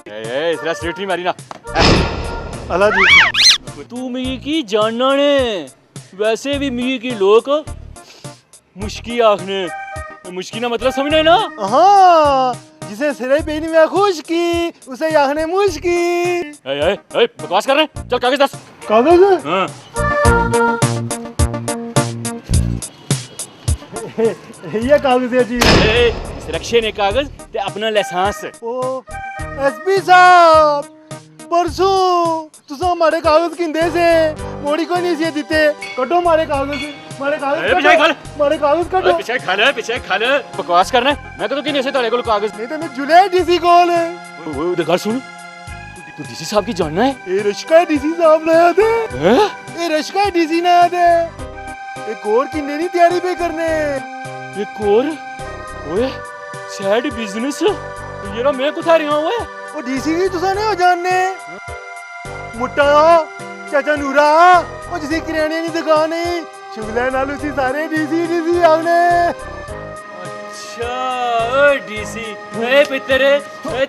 ए इसरा सलूट नहीं मारी ना अल्लाह जी तू मिगी की जानना ने वैसे भी मिगी की लोग मुश्की आखने मुश्की ना मतलब समझना है ना हाँ जिसे सिरे पेनी में खुश की उसे आखने मुश्की बकवास कर रहे हैं चल कागज दस कागज हाँ ये कागज है जी इस रक्षे ने कागज ते अपना लाइसेंस ओ एसपी साहब परसों तुसा हमारे कागज किंदे से मोड़ी को नहीं से देते कटो हमारे कागज मारे कागज कटो पीछे खा ले बकवास करना मैं तो किने से तेरे को कागज नहीं तो मैं जुले डीसी कॉल है वो उधर घर सुन तू डीसी साहब की जानना है ये रश्का डीसी साहब नया थे ये रश्का डीसी नया थे एक और किन्ने नहीं तैयारी पे करने एक और ओए सैड बिजनेस ये मैं कुछ आ रहा हूं वो डीसी की तुसा नहीं हो जानने मुट्टा चाचा नूरा वो जिसे किराने की दुकान है शुगला नाल उसी सारे डीसी आने अच्छा ओ डीसी ए पितरे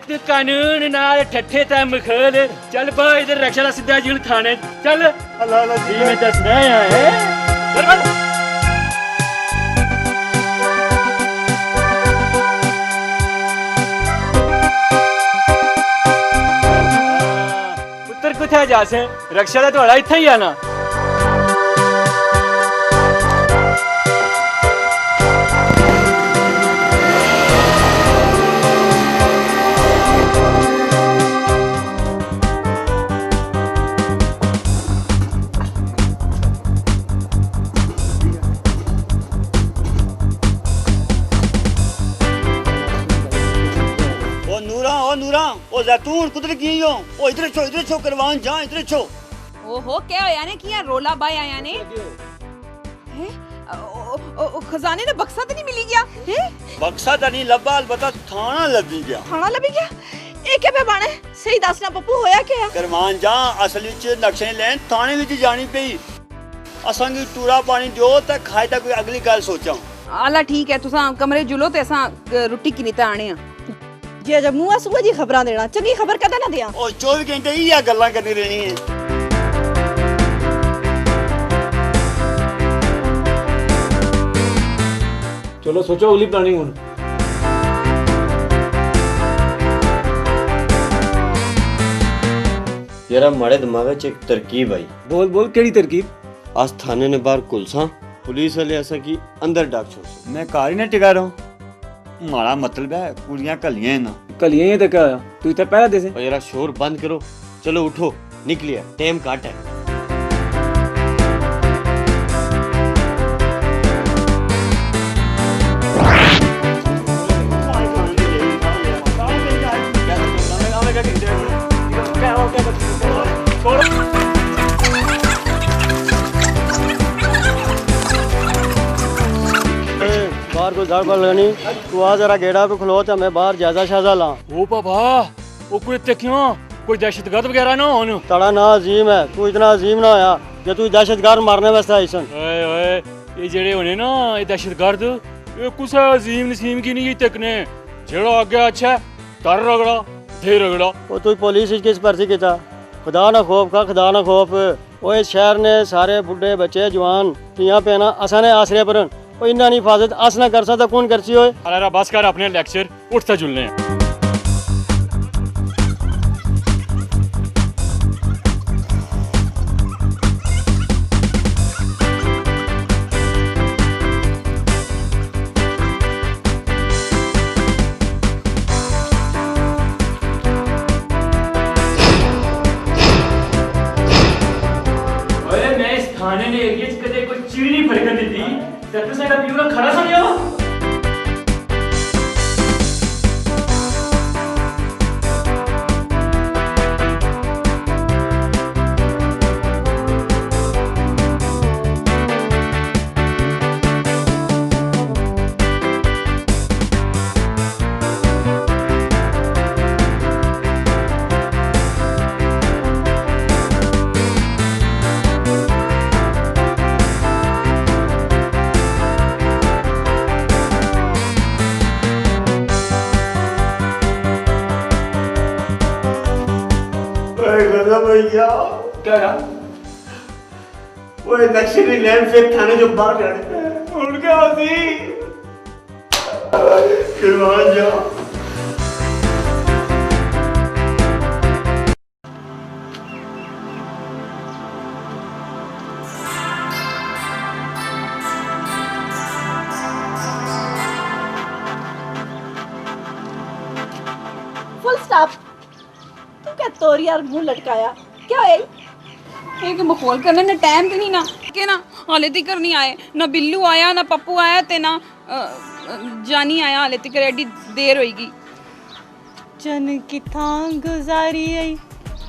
तू कानून नाल ठट्ठे ता मखल चल बा इधर रक्षा सीधा जी थाने चल अल्लाह अल्लाह जी मैं दस रहा है बर्बाद पुत्र कुछ जा से रक्षा दा थोड़ा इत्थे ही आना ओ जैतून कुदर की हो ओ इधर छो करवान जा इधर छो ओहो क्या होया ने किया रोला बाय आया ने हैं ओ खजाने दा बक्सा तो नहीं मिली गया हैं बक्सा तो नहीं लब्बा अलबत्ता थाना लभी गया ए के पे बाणे सही दसना पप्पू होया क्या करवान जा असल विच नक्शे लेन थाने विच जानी पई असां की टूरा पानी दियो ते खाए ता कोई अगली गल सोचा आला ठीक है तुसा कमरे जुलो ते असां रोटी किनी ता आने आ जे जब मुआ सुआ जी खबरां देना चंगी खबर कदा ना दिया ओ 24 घंटे ही या गल्लां करनी रहनी है चलो सोचो अगली प्लानिंग हुन यार माड़े दिमाग च एक तरकीब आई। बोल बोल केड़ी तरकीब? आज थाने ने बाहर कुलसा पुलिस वाले ऐसा की अंदर डाक छोड़। मैं कार ही ना टिका रहा हूँ। माड़ा मतलब है कुड़ियां कलियां ना कल ये तो क्या होया? तू इतना पहला दे से। और यार शोर बंद करो, चलो उठो निकलिए, टाइम काट है। बाहर कोई घर पर लगनी, तू आ जरा गेड़ा पे खलो तो मैं बाहर जायजा शाजा ला। ओ पापा वो कोई इतने क्यों? कोई दहशतगर्द वगैरह ना हो? तड़ा ना अजीम है, तू इतना अजीम ना होया जे तू दहशतगर्द मारने वास्ते आई सन। ओए ओए ये जेड़े होने ना ये दहशतगर्द ये कुछ अजीम नसीम की नहीं तकने जेड़ा आ गया अच्छा कर रगड़ा दे रगड़ा। वो तू पुलिस किस भर्ती किता? खुदा ना खौफ का, खुदा ना खौफ। वो इस शहर ने सारे बुढ़े बच्चे जवान तियां पेना असा ने आसरे परन वो इन्ना नहीं हिफाजत अस ना कर सकता कौन करसी होए? अरे बस कर अपने लेक्चर उठता जुलने हैं। मैं इस थाने ने एरिया च कदे कोई चीड़ नहीं फड़कन दी ते तुसें दा प्यूरा खड़ा समझा। भैया क्या रहा? वो नक्शे लैंड से थाने जो बाहर जाने उनके होती किरमान जाओ। Full stop. तू क्या तोरी यार मुंह लटकाया क्या है? एक मखौल करने ने टाइम तो नहीं ना के ना हाले तक नहीं आए ना बिल्लू आया ना पप्पू आया ते ना जानी आया हाले तक एडी देर होएगी। चन की थां गुजारी आई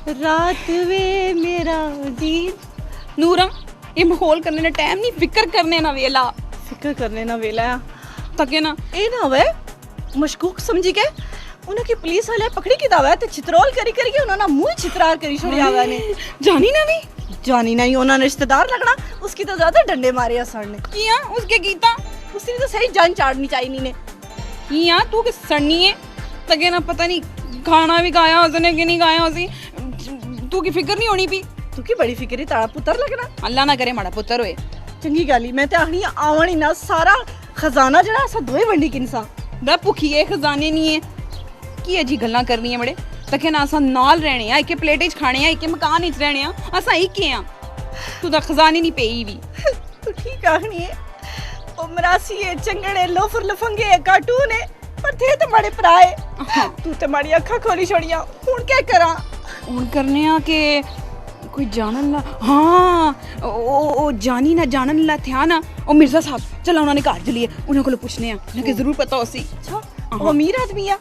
रात वे मेरा दीद। नूरम ये मखौल करने ने टाइम नहीं फिक्र करने ना वेला। फिक्र करने ना वेला तके ना ए ना वे मशकूक समझी के उनकी पुलिस वाले पकड़ी की दावा ते चित्रोल करी करी के उन्होंने मुंह चित्रा करी छोड़ियागा ने। जानी ना भी जानी नहीं उन्होंने रिश्तेदार लगना उसकी तो ज्यादा डंडे मारे असर ने किया उसके गीता उसने तो सही जान चाड़नी चाहिए ने किया तू के सड़नी है तके ना पता नहीं खाना भी खाया उसने कि नहीं खाया उसी तू की फिक्र नहीं होनी भी तू की बड़ी फिक्र तारा पुत्र लगना अल्लाह ना करे माड़ा पुत्र होए चंगी गाली मैं ते आखनी आवणी ना सारा खजाना जड़ा असा दोए वंडी किनसा ना भुखी है खजाने नहीं है की अजी गल्लां करनी है बड़े तके ना असा नाल रहने आ इके प्लेट च खाने आ इके मकान च रहने आ असा इके आ तू दा खजाने नहीं पेई भी तू ठीक आखनी है ओ मरासी है चंगड़े लोफर लफंगे कार्टून है पर थे तो बड़े पराए तू ते माड़ी अखा खोली छोड़िया हुन क्या करा हुन करने आ के कोई जानन ला हाँ ओ जानी ना जानन ला था ना ओ मिर्जा साहब चला उन्होंने घर चलिए उन्हें को पूछने आ उन्हें जरूर पता होसी। अच्छा ओ अमीर आदमी है?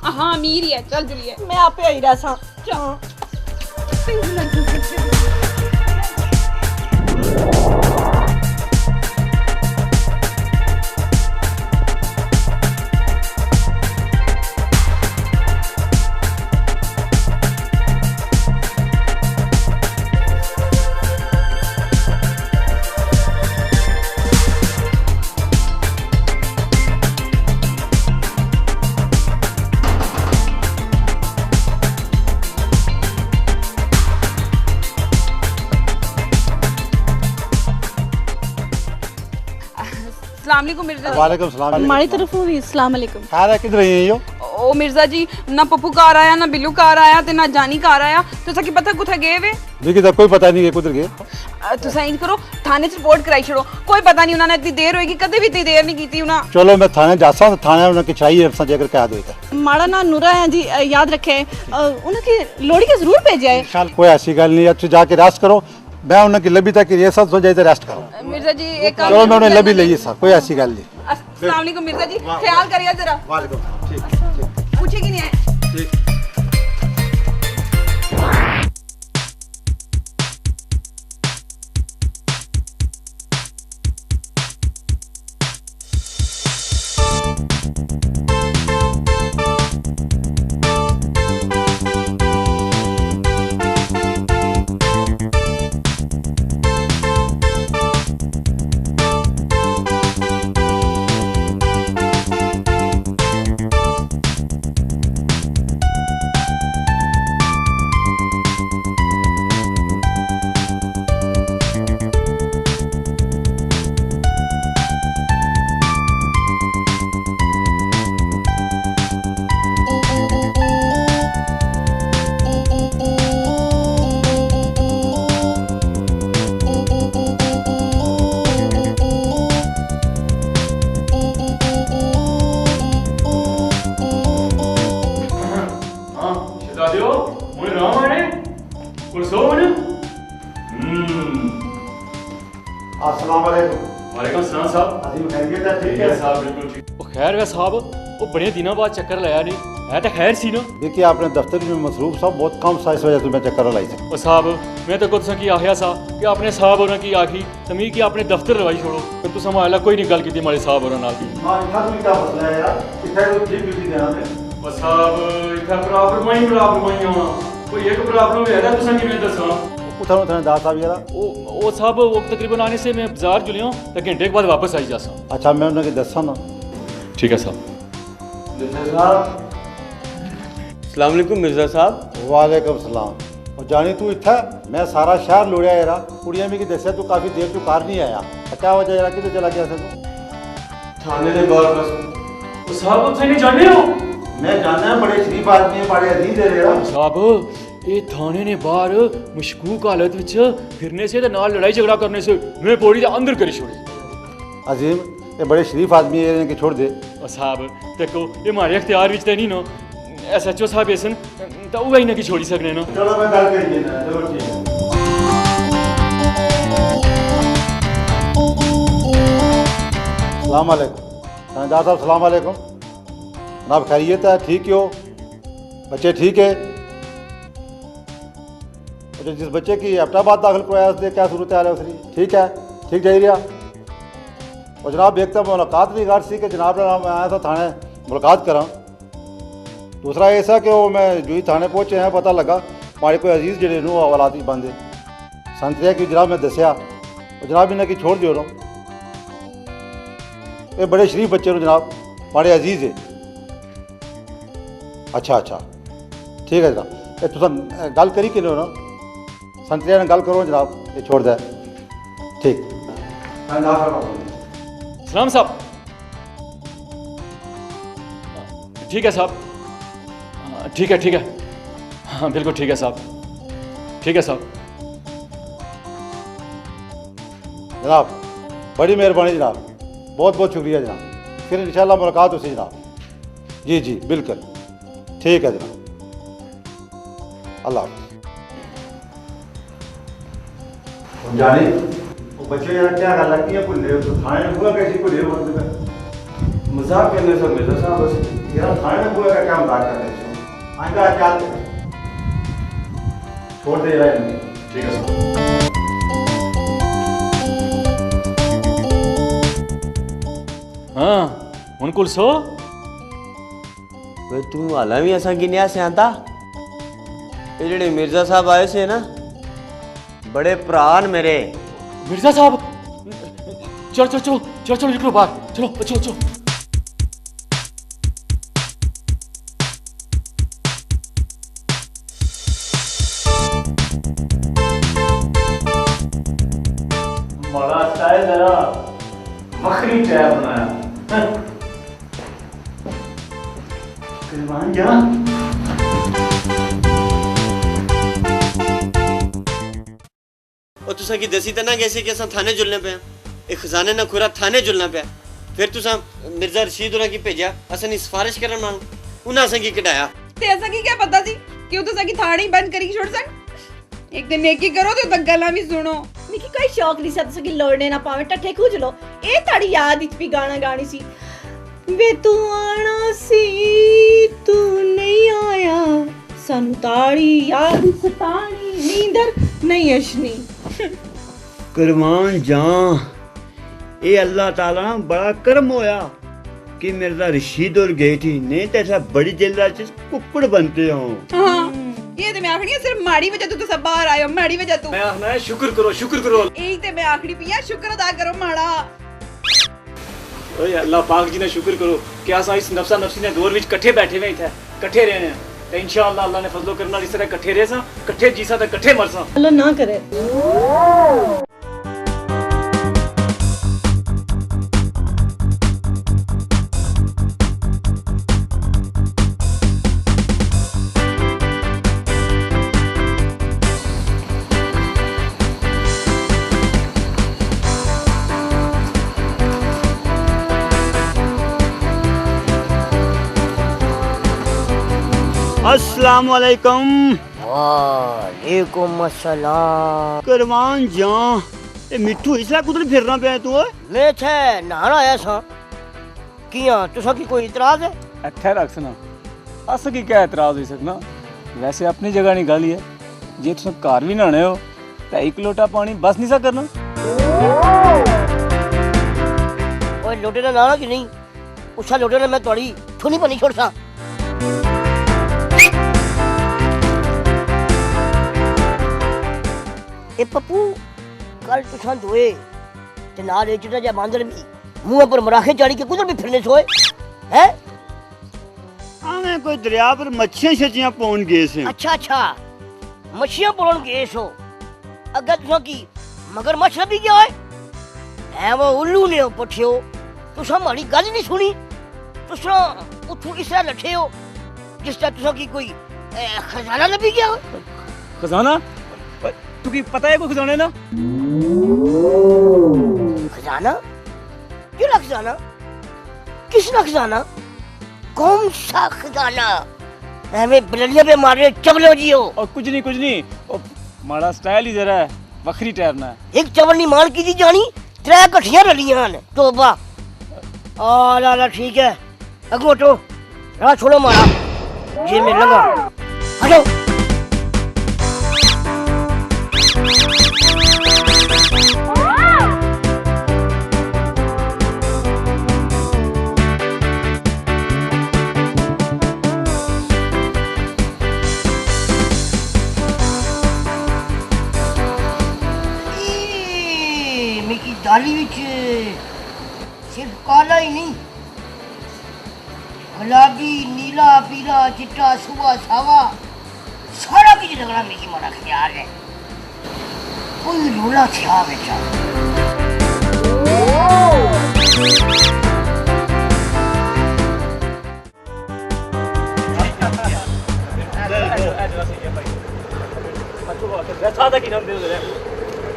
हाँ अमीर ही है चल जुलिए मैं आपे आई रहा सा अस्सलाम वालेकुम मिर्जा जी। वालेकुम सलाम। हमारी तरफ भी अस्सलाम वालेकुम। खैर है, किधर है यो? ओ मिर्जा जी ना पप्पू घर आया ना बिल्लू घर आया ते ना जानी घर आया। तुसा की पता कुत्थे गए वे? देखिए तो कोई पता नहीं है कुधर गए। तुसा इंज करो थाने च रिपोर्ट कराई छोड़ो। कोई पता नहीं उन्होंने इतनी देर होएगी, कदे भी इतनी देर नहीं की उन्होंने। चलो मैं थाने जासा तो थाने उन्हें किचाई है जेकर कैद होता। माड़ा ना नूरा है जी, याद रखे उनकी लोड़ी के जरूर भेजा है। शाल कोई ऐसी गल नहीं, अच्छे जाके रेस्ट करो। मैं उन्हें लबी तक ये सब सो जाए तो रेस्ट करो। मिर्जा जी एक चलो मैं उन्हें लबी लई सर, कोई ऐसी गल नहीं। अस्सलाम वालेकुम मिर्जा जी, ख्याल करिए जरा। वालेकुम। पूछेगी नहीं है। खैर वे साहब वो बड़े दिनों बाद चक्कर लाया नहीं है तो खैर सी ना। देखिए आपने दफ्तर में मसरूफ साहब बहुत कम सा, इस वजह से मैं चक्कर लाई था। ओ साहब मैं तो कुछ की आखिया सा कि आपने साहब होना की आखी तमी कि आपने दफ्तर लवाई छोड़ो तो तुम हमारे कोई नहीं गल की हमारे साहब होना नाल की। हां इतना तो क्या मसला है यार, इतना तो ठीक ड्यूटी देना है। ओ साहब इतना प्रॉब्लम ही होना कोई एक प्रॉब्लम है ना तुम किवें दसो उठा उठा दास साहब यार ओ साहब वो तकरीबन आने से मैं बाजार जुलियो तो घंटे के बाद वापस आई जासा। अच्छा मैं उन्हें दसा ना। ठीक है साहब। अस्सलाम वालेकुम मिर्जा साहब। वालेकुम सलाम। और जानी तू इतना मैं सारा शहर लोड़िया यार, कुड़िया में की दसिया तू काफी देर तू कार नहीं आया, क्या वजह यार किधर चला गया था तू? थाने ने बाहर बस। ओ साहब तुम नहीं जानते हो? मैं जानना है, बड़े शरीफ आदमी है, बड़े अजीज है यार। साहब ये थाने ने बाहर मशकूक हालत विच फिरने से नाल लड़ाई झगड़ा करने से मैं पौड़ी दे अंदर करी छोड़ी। अजीम ये बड़े शरीफ आदमी है, इन्हें छोड़ दे। और साहब देखो ये हमारे अख्तियार विच ते नहीं नो SHO साहब ऐसन तो वो ही ना की छोड़ी सकने ना। चलो मैं गल करिए ना, चलो ठीक है। अस्सलाम वालेकुम थानेदार साहब। अस्सलाम वालेकुम जनाब, खैरियत है? ठीक हो? बच्चे ठीक है? जिस बच्चे की एबटाबाद दाखिल करवाया उसने क्या सूरत हाल है उसकी? ठीक है, ठीक जा रहा। और जनाब एक तो मुलाकात भी गार सी कि जनाब मैं आया था थाने मुलाकात करा। दूसरा ऐसा कि वो मैं जो ही थाने पहुँचे हैं पता लगा हमारे कोई अजीज़ जड़े नू औलादी बंदे संतरिया की जनाब मैं दसिया और जनाब इन्हें की छोड़ दियो नो। ये बड़े शरीफ बच्चे नो जनाब, बड़े अजीज़ है। अच्छा अच्छा ठीक है जनाब, ये तुम गल करी कि ना संतरिया ने गल करो जनाब, ये छोड़ दे। ठीक सलाम साहब। ठीक है साहब, ठीक है ठीक है, हाँ बिल्कुल ठीक है साहब, ठीक है साहब। जनाब बड़ी मेहरबानी जनाब, बहुत बहुत शुक्रिया जनाब। फिर इंशाल्लाह मुलाकात उसी जनाब। जी जी बिल्कुल ठीक है जनाब, अल्लाह हाफ़िज़। जानी वो बच्चे यार क्या गल लगती है भुल्ले तो थाने हुआ कैसी भुल्ले मजाक करने से मिर्जा साहब बस यार थाने हुआ का क्या मजाक करने से आइंदा क्या छोड़ दे यार। ठीक है साहब। हाँ हुन कुल सो वे तू हाला भी असा गिनिया से आंदा ये जेडे मिर्जा साहब आए से ना बड़े प्राण मेरे। मिर्जा साहब चलो चलो चलो चलो चलो निकलो बाहर, चलो चलो चलो। बड़ा अच्छा है जरा वखरी चाय बनाया करवान जा और तुसा की दसी तना कैसे कि असां थाने जुलने पे एक खजाने ना खुरा थाने जुलना पे फिर तुसा मिर्जा रशीद होना की भेजा असां नी सिफारिश करन मांग उन्हां असां की कटाया ते ऐसा की क्या पता सी क्यों तो सकी थाड़ी बंद करी छोड़ सन एक दिन नेकी करो तो गल्ला भी सुनो मिकी कोई शौक नहीं सा सकी लड़ने ना पावे टट्ठे खूज लो ए ताड़ी याद इच भी गाना गानी सी वे तू आना सी तू नहीं आया सानू ताड़ी याद सतानी नींदर नहीं अशनी करवान जा ये अल्लाह ताला ना बड़ा करम होया कि मिर्जा रशीद और गई थी नहीं तो ऐसा बड़ी जेलर च कुक्कड़ बनते हो हां ये ते मैं आखनी सिर्फ माड़ी वजह तो सब बाहर आयो माड़ी वजह तू मैं आखना है शुक्र करो एक ते मैं आखड़ी पिया शुक्र अदा करो माड़ा ओए अल्लाह पाक जी ने शुक्र करो कि असा इस नफसा नफसी ने दौर विच इकट्ठे बैठे हुए थे इकट्ठे रहने हैं तो इंशाअल्लाह अल्लाह ने फजलो करना इस तरह इकट्ठे रह सा इकट्ठे जीसा तो इकट्ठे मर सा अल्लाह ना करे अस्सलाम वालेकुम वालेकुम अस्सलाम करवान जा ए मिठू इसला कुदर फिरना पे तू मैं थे नहान आया सा किया तुसा की कोई इतराज है इत्थे रख सना अस की क्या एतराज हो सकना वैसे अपनी जगह नहीं गल है जे तुस घर भी नहाने हो तो एक लोटा पानी बस नहीं सा करना ओए लोटे ना नहाना कि नहीं उसा लोटे ना मैं तोड़ी छुनी पर नहीं छोड़ सा ए पप्पू कल तुसा दोए ते नाल ए चिटा जा बांदर भी मुंह पर मराखे चाड़ी के कुदर भी फिरने सोए हैं आवे कोई दरिया पर मच्छियां छचियां पौन गए से अच्छा मछलियां पौन गए सो अगर तुसा की मगरमच्छ लभी गया है ऐ वो उल्लू ने पठियो तुसा मारी गल नहीं सुनी तुसा उठू इस तरह लठे हो जिस तरह तुसा की कोई खजाना लभी गया हो खजाना तू की पता है कोई खजाने ना खजाना क्यों खजाना किसका खजाना कौन सा खजाना हमें बललिया पे मारे चबलो जियो और कुछ नहीं माड़ा स्टाइल ही जरा है वखरी टहरना है एक चवल नहीं मार की दी जानी त्रै कठियां रलियां ने तौबा आ ला ठीक है अगो तो राह छोड़ो मारा ये मैं लगा हटो दाली विच सिर्फ काला ही नहीं गुलाबी नीला पीला चिट्टा सुबह सावा सारा कुछ लगना मेरी मना ख्याल है कोई रोला था बेचा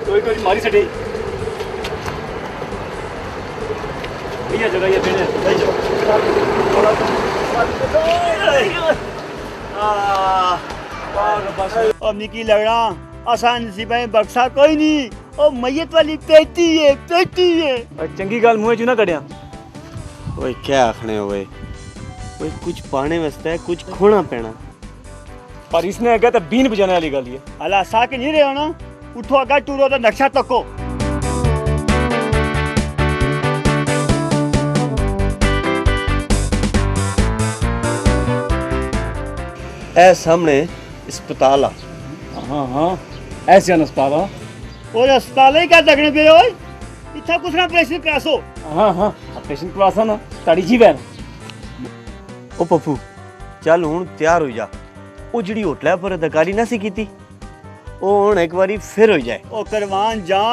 कोई मारी सटे ये जगह ये पेड़ और निकी लगना आसान सिपाही बक्सा कोई नहीं ओ मैयत वाली पेटी है चंगी गल मुंह चू ना कड़िया ओए क्या आखने ओए ओए कुछ पाने वास्ते कुछ खोना पैना पर इसने अगर तो बीन बजाने वाली गल है अल्लाह सा के नहीं रहे हो ना उठो अगर टूरो तो नक्शा तको ए सामने अस्पताल आ हाँ ऐसे अस्पताल आ और अस्पताल ही क्या तकने पे ओए इतना कुछ ना ऑपरेशन करासो हाँ ऑपरेशन करवासा ना ताड़ी जी बैन ओ पप्पू चल हुन तैयार हो जा ओ जड़ी होटल पर अदाकारी ना सी कीती ओ हुन एक बारी फिर हो जाए ओ करवान जा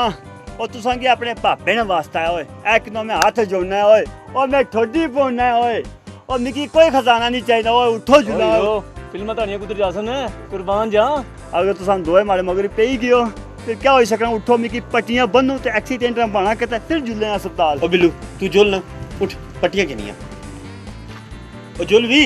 ਉਹ ਤੁਸਾਂ ਕੀ ਆਪਣੇ ਭਾਪੇ ਨੇ ਵਾਸਤਾ ਹੈ ਓਏ ਐ ਕਿਨੋਂ ਮੈਂ ਹੱਥ ਜੋੜਨਾ ਹੈ ਓਏ ਉਹ ਮੈਂ ਠੋਡੀ ਪਾਉਣਾ ਹੈ ਓਏ ਉਹ ਮਿਕੀ ਕੋਈ ਖਜ਼ਾਨਾ नहीं चाहिए ਓਏ उठो जुला फिल्म तानिया कुदर जासन है कुर्बान जा अगर तुसां दोए मारे मगर पे ही गियो फिर क्या हो सकना उठो मिकी पट्टियां बनो ते एक्सीडेंट में बना के फिर जुलने अस्पताल ओ बिल्लू तू झोल ना उठ पट्टियां किनिया ओ झोल भी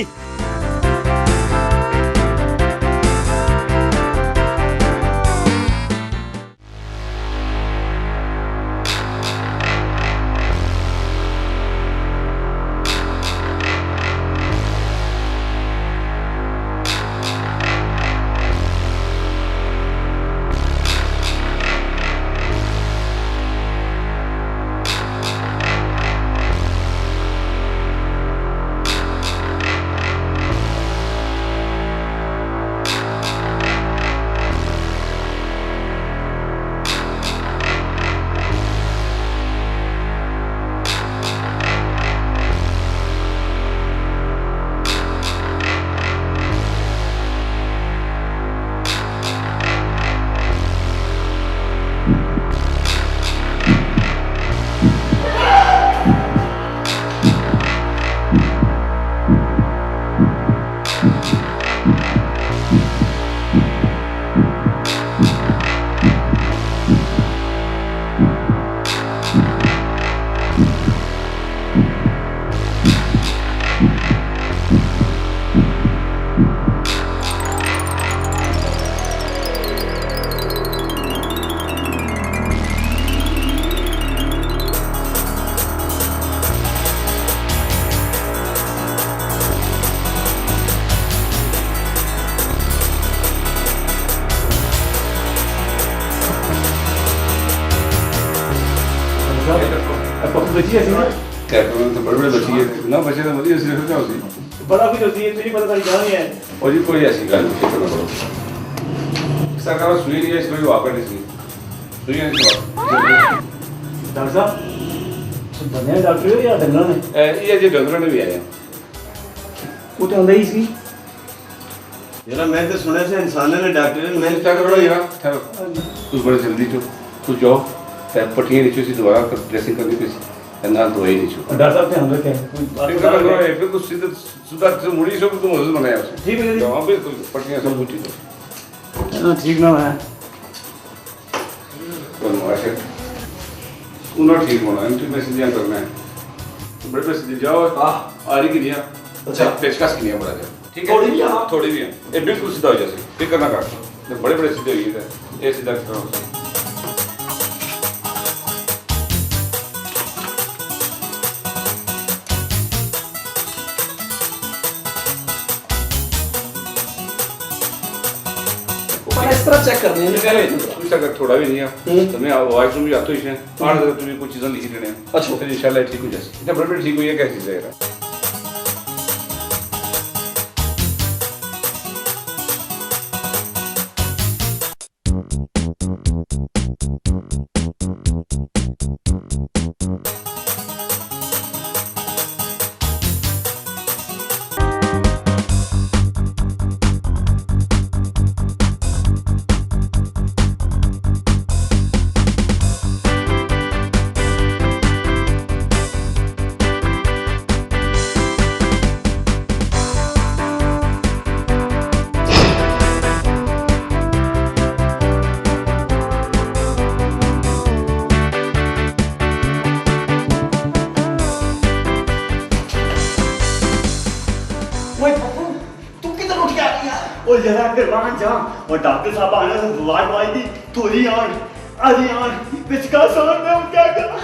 बची ऐसी ना कैप्टन तो बड़े बची है ना बचे तो वधिया सिर्फ क्या होती बड़ा भी होती है तुझे पता तारी जान है और जी कोई ऐसी गल नहीं है सरकार सुई नहीं है इस कोई वापस नहीं सुई नहीं डॉक्टर साहब बने डॉक्टर या डंगरा ने ये जे डंगरा ने भी आया वो तो अंदर ही सी यार मैं तो सुने से इंसान ने डॉक्टर ने मैं क्या करो यार ठहरो तू बड़े जल्दी जो तू जाओ पट्टियां नीचे से दोबारा ड्रेसिंग करनी थी ना दवाई नीचे डॉक्टर साहब ध्यान रखें बिल्कुल सीधे सुधा से मुड़ी सब तुम मदद बनाया उसे ठीक है वहाँ पे पट्टियां सब कुछ ठीक है ठीक ना है ऐसे उन्हें ठीक होना इनकी मैसेज करना है बड़े पैसे जाओ आरी की दिया अच्छा पेशकश की नहीं बड़ा जाए ठीक है थोड़ी भी है ये बिल्कुल सीधा हो जाए फिर करना काट बड़े बड़े सीधे हुई है ये सीधा करो इस तरह चेक करनी है क्या कुछ अगर थोड़ा भी नहीं है तो मैं वॉइस रूम भी आते ही हैं आठ अगर तुम्हें कुछ चीज़ें लिखी देने अच्छा फिर इंशाल्लाह ठीक हो जाए इतना बड़े बड़े ठीक हुई है क्या चीज़ है ओ जरा करवान जा और डॉक्टर साहब आने से दुआ दवाई दी थोड़ी आन अरे आन पिछका सोन में क्या करा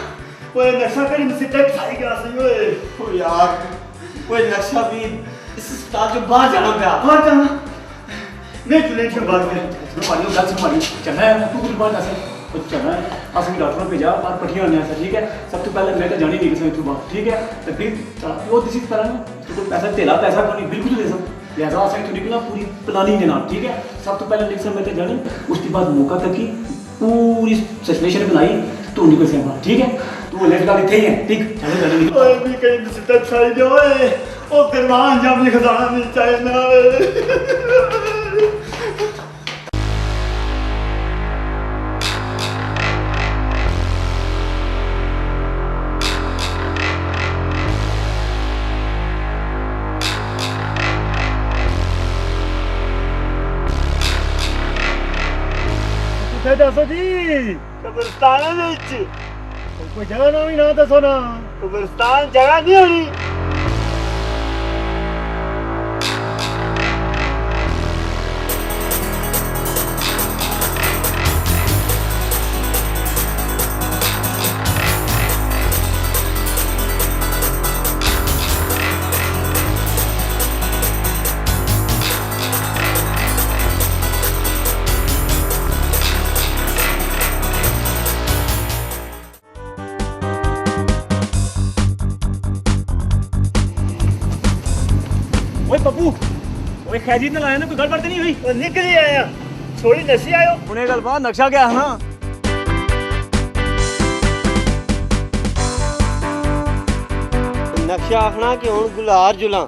ओए नशा करी मुझसे तक खाई गया सही ओए ओ यार ओए नक्शा भी इस अस्पताल के बाहर जाना पड़ा बाहर जाना नहीं चले के बाद में मारियो गल से मारी चलना है तू कुछ बात ऐसे कुछ चलना है असं डॉक्टर ने भेजा और पट्टियां होने ऐसा ठीक है सब तो पहले मैं तो जानी नहीं किसी तू बात ठीक है तो फिर वो दिस तरह ना तो पैसा तेला पैसा को नहीं बिल्कुल दे सकता लिहाजा असं तो निकला पूरी प्लानिंग के नाम ठीक है सब तो पहले लिख मैं तो जानी उसके बाद मौका तक की पूरी सिचुएशन बनाई तो उन्हीं को सेवा ठीक है तू लेट का इथे ही है ठीक चलो चलो ओए भी कहीं मुझसे तक खाई दे ओए ओ करवान जा मुझे खजाना नहीं चाहिए ना ਕਿੱਥੇ ਦੱਸੋ ਜੀ? ਕਬਰਸਤਾਨ ਵਿੱਚ। ਕੋਈ ਜਗ੍ਹਾ ਨਾ ਵੀ ਨਾ ਦੱਸੋ ਨਾ। ਕਬਰਸਤਾਨ ਜਗ੍ਹਾ ਨਹੀਂ ਹੋਣੀ। ओए पप्पू ओए खैजी ने लाया ना कोई गड़बड़ तो नहीं हुई? ਉਹ ਨਿਕਲ ਹੀ ਆਇਆ ਥੋੜੀ ਨਸੀ ਆਇਓ हुने गल बात नक्शा क्या है ना नक्शा आखना कि हुन गुलहार जुला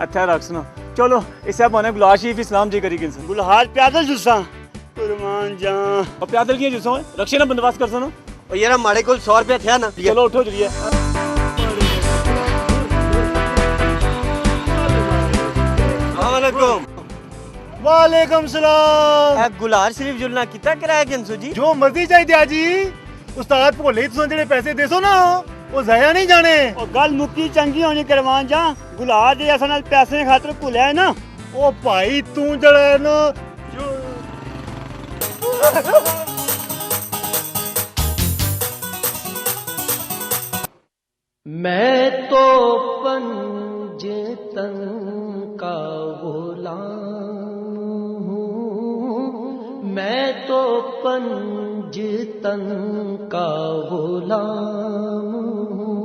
अच्छा रख सुना चलो इससे बने गुलार शरीफ इस्लाम जी करी किन गुलहार पैदल जुस्सा कुर्बान जां और पैदल की जुस्सा रक्षे ना बंदोबस्त कर सनो और यार माड़े को 100 रुपया थे ना चलो उठो जल्दी वालेकुम सलाम। गुलहार शरीफ जुलना कितना किराया किनसु जी? जो मर्जी चाहिए जी। उस्ताद भोले तुम जेडे पैसे देसो ना वो जाया नहीं जाने। ਉਹ ਗੱਲ ਮੁੱਕੀ ਚੰਗੀ ਹੋਣੀ ਕਰਵਾਨ ਜਾਂ ਗੁਲਾਰ ਦੇ ਅਸਾਂ ਨਾਲ ਪੈਸੇ ਖਾਤਰ ਭੁੱਲਿਆ ਹੈ ਨਾ ओ भाई तू जड़ा है ना मैं तो पंजतन का गुलाम हूँ, मैं तो पंजतन का गुलाम हूँ।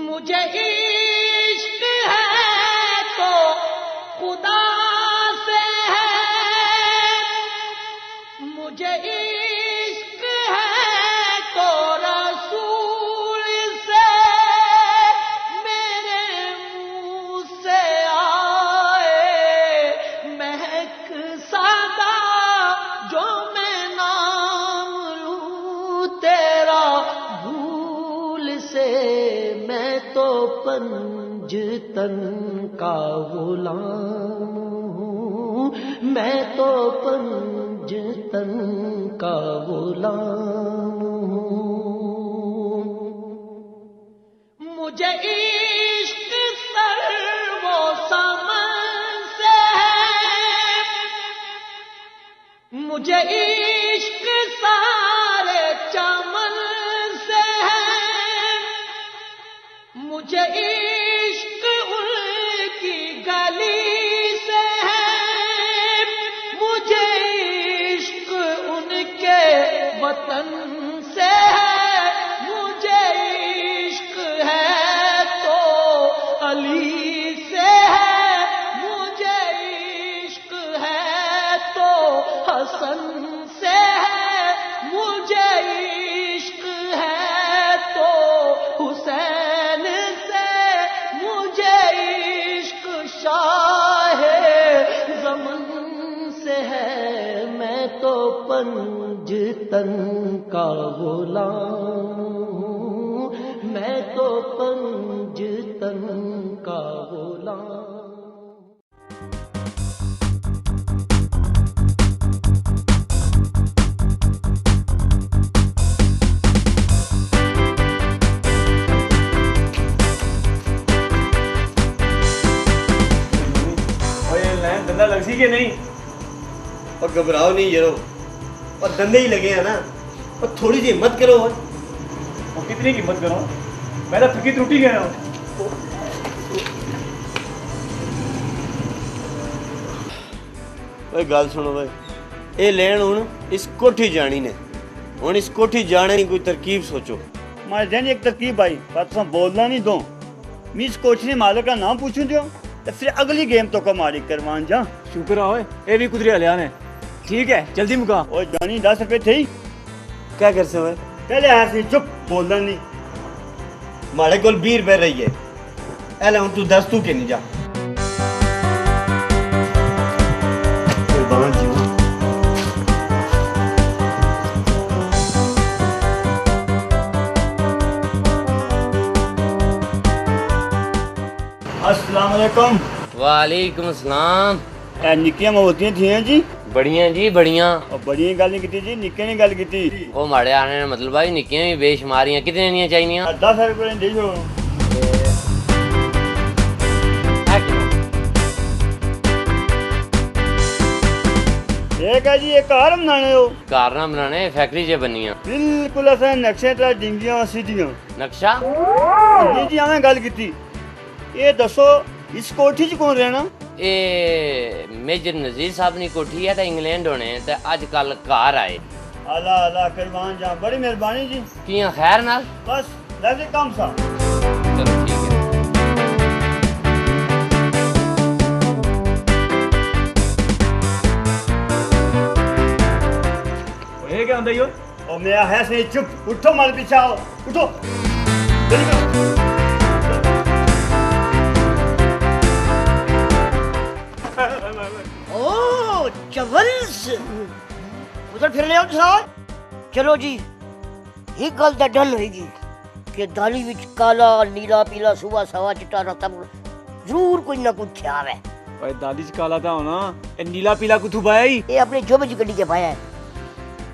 मुझे इश्क है तो खुदा से है, मुझे इश्क है तो रसूल से, मेरे मुंह से आए महक सादा जो मैं नाम लूं तेरा भूल से। मैं तो पंजतन का गुलाम हूँ, मैं तो पंजतन का गुलाम हूँ। मुझे इश्क सर्वो समन से है, मुझे इश्क सारे चमन से है, मुझे इश्क उनकी गली से है, मुझे इश्क उनके वतन से है, मुझे इश्क है तो अली से है, मुझे इश्क है तो हसन से है, मुझे इश्क है तो हुसैन से, मुझे इश्क शाह ज़मन से है। मैं तो पंजतन का गुलाम हूँ, मैं तो पंजतन का गुलाम। धंधा लग सी के नहीं? और घबराओ नहीं यारो, और धंधे ही लगे हैं ना, और थोड़ी सी हिम्मत करो। और कितनी हिम्मत करो, मैं तो थकी त्रुटी गया हूँ। ओए गल सुनो भाई, ये लेन हुन इस कोठी जानी ने, हुन इस कोठी जाने की कोई तरकीब सोचो। मैं दिन एक तरकीब आई पर तुम बोलना नहीं दो। मैं इस कोठी ने मालिक का नाम पूछूं दियो तो फिर अगली गेम तो का मालिक करवान जा। शुक्र है ये भी कुदरी हलिया ने। ठीक है जल्दी मुका। ओ जानी 10 रुपए थे क्या कर से भाई? पहले ऐसे चुप बोलना नहीं। माड़े कोल 20 रुपए रही है, एले हुन तू 10 तू के नहीं जा। कुर्बान जी अस्सलाम वालेकुम। वालेकुम अस्सलाम। निक्कियां मोतियां थी जी? ਬੜੀਆਂ ਜੀ ਬੜੀਆਂ ਉਹ ਬੜੀਆਂ ਗੱਲ ਨਹੀਂ ਕੀਤੀ ਜੀ, ਨਿੱਕੇ ਨੇ ਗੱਲ ਕੀਤੀ। ਉਹ ਮਾੜੇ ਆਣੇ ਦਾ ਮਤਲਬ ਆ ਨਿੱਕੀਆਂ ਵੀ ਬੇਸ਼ੁਮਾਰੀਆਂ ਕਿਤਨੇ ਦੀਆਂ ਚਾਹੀਦੀਆਂ 10 ਰੁਪਏ ਦੇ ਜੋ। एक है जी एक कार बनाने हो कार ना बनाने फैक्ट्री च बनिया बिल्कुल असें नक्शे ते डिंगियां सीधियां नक्शा जी जी हमें गल कीती ये दसो इस कोठी च कौन रहना ए मेजर नजीर साहब नी कोठी है ते इंग्लैंड होने ते अजकल कार आए अला अला कुर्बान जा बड़ी मेहरबानी जी कियां खैर नाल बस लगे काम सा चलो ठीक है ये क्या अंदर यो और मैं है से चुप उठो माल पीछे आओ उठो जल्दी करो ओ चवल्स उधर फिर ले आओ साहब चलो जी एक गल दा डन होएगी कि दाली विच काला नीला पीला सुबह सवा चिट्टा रतब जरूर कोई ना कुछ ख्याल है भाई दादी च काला था होना ए नीला पीला कुथु पाया ही ये अपने जोब च गड्डी के पाया है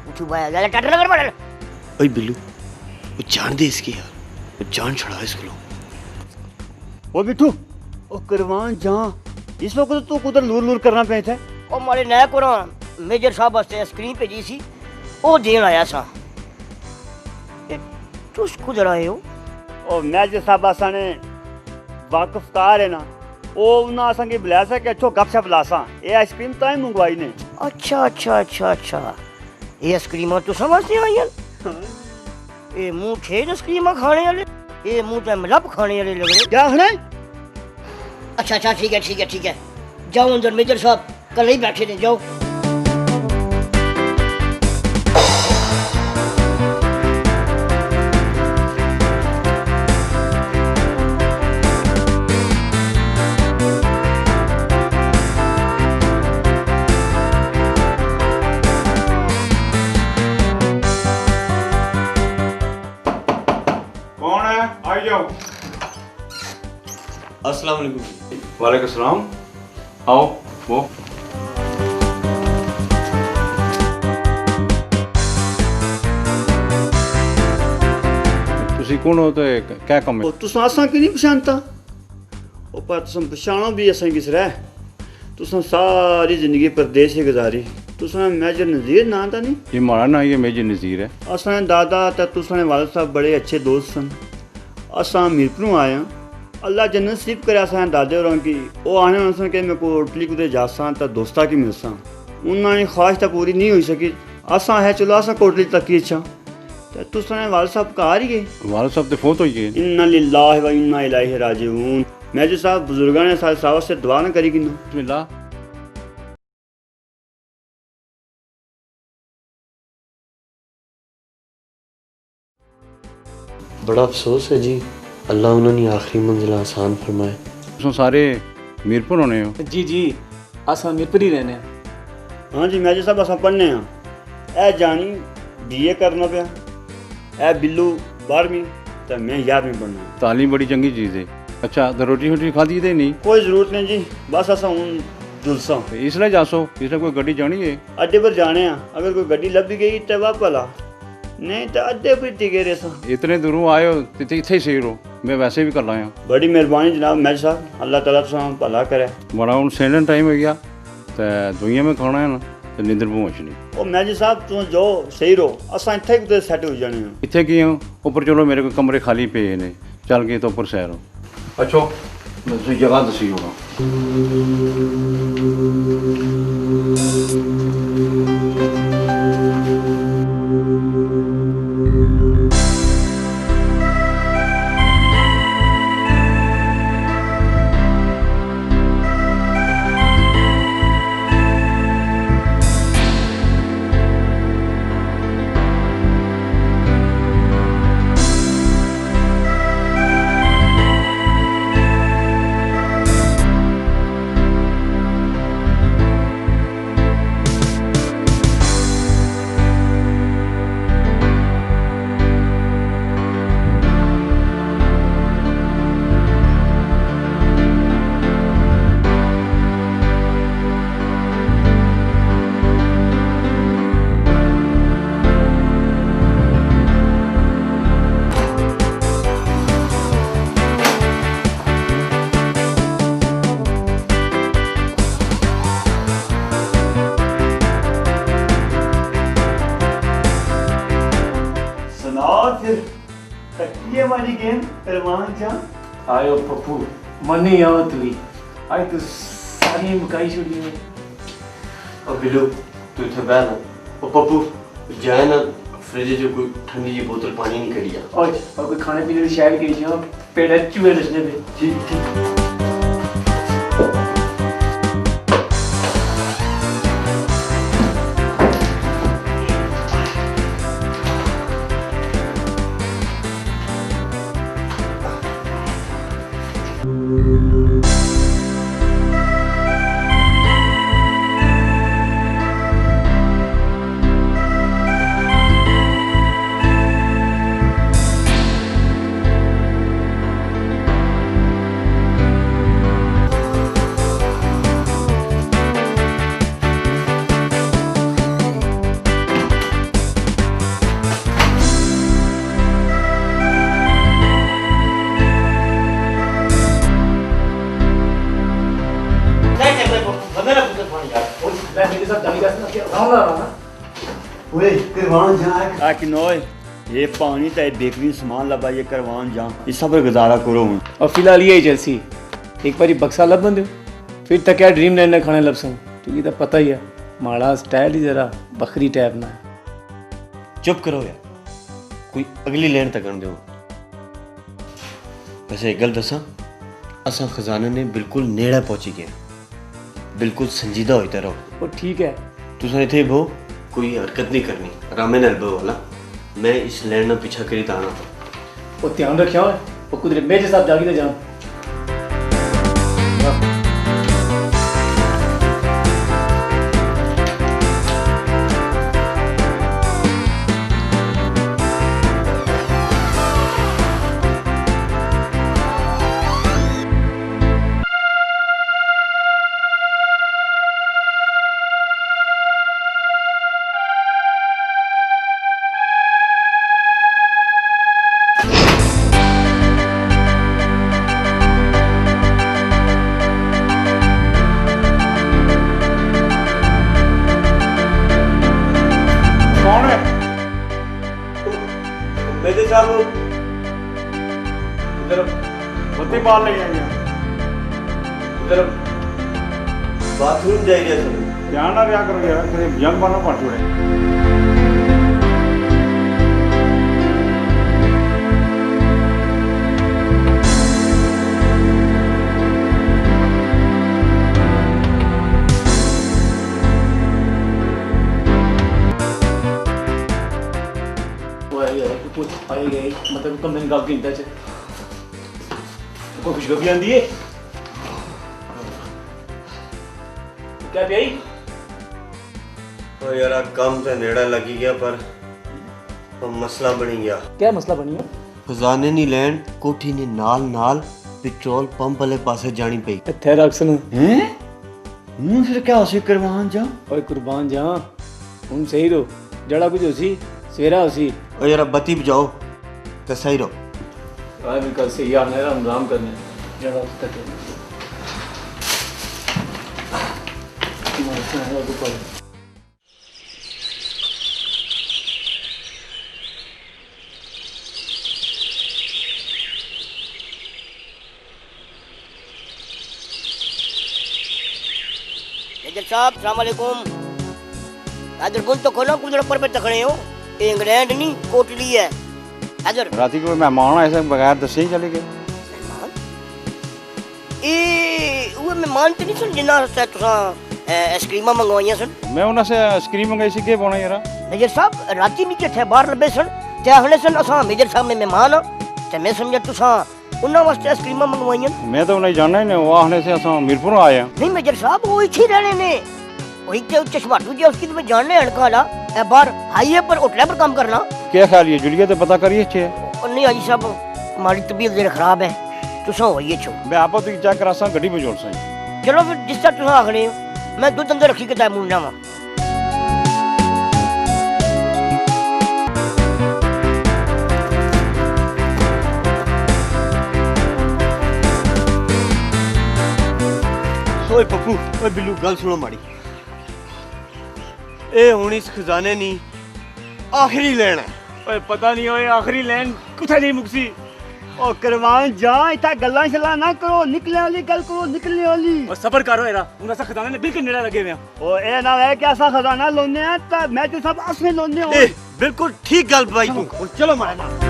कुछ पाया ज्यादा टटर नगर पड़ ओए बिल्लू वो जान दे इसकी यार वो जान छुड़ा इसको ओ बिट्टू ओ कुर्बान जा इस वक्त तो कुदर लूर लूर करना पे थे ओ मारे नया कुरान मेजर साहब वास्ते स्क्रीन भेजी सी ओ देन आया सा तुस कुदर आए हो ओ मेजर साहब आसाने वाकफकार है ना ओ उना आसा के बुलाया सा कि अच्छो गपशप लासा ये आइसक्रीम ताई मंगवाई ने अच्छा अच्छा अच्छा अच्छा ये आइसक्रीम तो समझते आई ये मुंह थे आइसक्रीम खाने वाले ये मुंह ते मलब खाने वाले लग रहे क्या है अच्छा अच्छा ठीक है ठीक है ठीक है जाओ अंदर मेजर साहब कल ही बैठे थे जाओ अस्सलाम वालेकुम। वालेकुम सलाम। आओ वो ਤੁਸੀਂ ਕੌਣ ਹੋ ਤੇ ਕਿਆ ਕੰਮ ਹੈ ਉਹ ਤੁਸੀਂ ਆਸਾਂ ਕਿ ਨਹੀਂ ਪਛਾਣਤਾ ਉਹ ਪਰ ਤੁਸੀਂ ਪਛਾਣੋ ਵੀ ਅਸਾਂ ਕਿਸ ਰਹਿ ਤੁਸੀਂ ਸਾਰੀ ਜ਼ਿੰਦਗੀ ਪਰਦੇਸ ਹੀ ਗੁਜ਼ਾਰੀ ਤੁਸੀਂ ਮੇਜਰ ਨਜ਼ੀਰ ਨਾਂ ਤਾਂ ਨਹੀਂ ਇਹ ਮਾਰਾ ਨਾਂ ਇਹ ਮੇਜਰ ਨਜ਼ੀਰ ਹੈ ਅਸਾਂ ਦਾਦਾ ਤੇ ਤੁਸੀਂ ਵਾਲਦ ਸਾਹਿਬ ਬੜੇ ਅੱਛੇ ਦੋਸਤ ਸਨ ਅਸਾਂ ਮੀਰਪੁਰੋਂ ਆਇਆ अल्लाह जन्नत नसीब करे असें दादे होरां की वो आने उन्होंने कि मैं कोटली कुदे जासां तो दोस्ता की मिलसां उन्होंने ख्वाहिश तो पूरी नहीं हो सकी असां है चलो असां कोटली तक की इच्छा तो तुसने वाल साहब घर ही गए वाल साहब ते फोत हो गए इन्ना लिल्लाहि व इन्ना इलैहि राजिऊन मेजर साहब बुजुर्गां ने सारे साहब से दुआ न करी किन्ना बिस्मिल्लाह बड़ा अफसोस है जी अल्लाह उन्होंने आखिरी मंजिल आसान फरमाए तुम सारे मीरपुर होने हो जी जी असां मीरपुर ही रहने हाँ जी मेजर साहब असां पढ़ने ए जानी बीए करना पे ए बिल्लू 12वीं तो मैं 11वीं पढ़ना तालीम बड़ी चंगी चीज़ है अच्छा तो रोटी शोटी खाधी ते नहीं कोई जरूरत नहीं जी बस असां हूँ जुलसा इसलिए जासो इसलिए कोई गड्डी जानी है अड्डे पर जाने अगर कोई गड्डी लभ गई तो वाह भला नहीं तो अड्डे पर टिके रहे सा इतने दूरों आए हो इतने ही सही रहो मैं वैसे भी कर लाया बड़ी मेहरबानी जनाब मेजर साहब अल्लाह ताला तुसां भला करे बड़ा हूँ सेंडन टाइम हो गया तो दुनिया में खाना है ना तो नींदर पहुँच नहीं ओ मेजर साहब तुम जो सही रहो असां इत्थे कुते सैट हो जाने इत्थे की हो ऊपर चलो मेरे को कमरे खाली पे ने चल गए तो ऊपर सैर हो अच्छो जगह दसी होगा फिर ये वाली गेम करवान जा आयो पप्पू मनी आओ तू ही आई तू सारी मुकाई छोड़ी है और बिल्लू तू इथे बैठ ना ओ पप्पू जाए ना फ्रिज जो कोई ठंडी जी बोतल पानी नहीं करिया और कोई खाने पीने की शायद करी जा पेट चूहे नचने पे ठीक ठीक ओए करवान जा आ कि नोए ये पानी ते बेहतरीन सामान लबा ये करवान जा इस सब पर गुजारा करो हूं और फिलहाल ये चलसी एक बारी बक्सा लब बंदे फिर तक क्या ड्रीम लैंड खाने लपसूं क्योंकि तो पता ही है माड़ा स्टाइल ही जरा बकरी टाइप ना चुप करो यार कोई अगली लेन तक दो वैसे एक गल दसा असा खजाने ने बिल्कुल नेड़ा पहुंची गए बिल्कुल संजीदा होते रहो वो ठीक है तुसा इथे बो कोई हरकत नहीं करनी रामे नाल बो वाला मैं इस लैंड ना पीछा करी ताना वो ध्यान रखियो वो कुदरत मेरे साथ जागी ना जा बत्ती बाल ले आइए उधर बाथरूम जाइए सब ध्यान ना रहा करो यार कहीं यंग बनो पड़ छोड़े मतलब कम दिन का गिनता है कोई खुशखबरी आंदी है क्या भाई तो यार काम से नेड़ा लगी गया पर मसला बनी गया क्या मसला बनी है खजाने नी लैंड कोठी ने नाल नाल पेट्रोल पंप वाले पासे जानी पई इत्थे रखसन हैं फिर क्या उसे करवान जा ओए कुर्बान जा हम सही रो जड़ा कुछ होसी सवेरा होसी ओ यार बत्ती बुझाओ तो सही रहो आज भी कल से ही आना है आराम करने जड़ा उस तक साहब अस्सलाम वालेकुम इधर गुल तो खोलो कुछ ऊपर पे तकड़े हो इंग्लैंड नहीं कोटली है इधर राती को मेहमान ऐसे बगैर दसे ही चले गए ए वो मेहमान तो नहीं सुन जिन्ना से तुसा आइसक्रीम मंगवाइयां सन मैं उन्हां से आइसक्रीम मंगाई सी के बोना यार मेजर साहब राती नहीं जथे बाहर लबे सन ते आखने सन असा मेजर साहब में मेहमान ते मैं समझा तुसा उन्हां वास्ते आइसक्रीम मंगवाइयां मैं तो उन्हें जाना ही नहीं वो आखने से असा मीरपुर आए हैं नहीं मेजर साहब वो इथे रहने ने वही ते चश्माटू जी उसकी तुम्हें जानने हड़काला ए बाहर हाईवे पर होटल पर काम करना क्या ख्याल है जुलिया तो पता करिए छे और नहीं हाजी साहब हमारी तबीयत जरा खराब है तुसा होइए छो मैं आपो तो चेक करा सा गड्डी में जोड़ सा चलो फिर जिस तरह तुसा आखने हो मैं दूध अंदर रखी के तय मुंडा वा ओए पप्पू ओए बिल्लू गल सुनो माड़ी ए हुन इस खजाने नी आखिरी लेना ਓਏ ਪਤਾ ਨਹੀਂ ਓਏ ਆਖਰੀ ਲਾਈਨ ਕਿੱਥੇ ਜੀ ਮੁਕਸੀ ਉਹ ਕਰਵਾਨ ਜਾ ਇੱਥੇ ਗੱਲਾਂ ਛਲਾ ਨਾ ਕਰੋ ਨਿਕਲਣ ਵਾਲੀ ਗੱਲ ਕਰੋ ਨਿਕਲਣ ਵਾਲੀ ਓ ਸਬਰ ਕਰੋ ਇਹਦਾ ਹੁਣ ਅਸਾਂ ਖਜ਼ਾਨੇ ਨੇ ਬਿਲਕੁਲ ਨੇੜੇ ਲੱਗੇ ਹੋਏ ਆ ਉਹ ਇਹ ਨਾ ਹੈ ਕਿ ਅਸਾਂ ਖਜ਼ਾਨਾ ਲਾਉਂਦੇ ਆ ਤਾਂ ਮੈਂ ਤੇ ਸਭ ਅਸਲੇ ਲਾਉਂਦੇ ਹੋ ਬਿਲਕੁਲ ਠੀਕ ਗੱਲ ਬਾਈ ਤੂੰ ਹੁਣ ਚਲੋ ਮਾਰੇ ਨਾਲ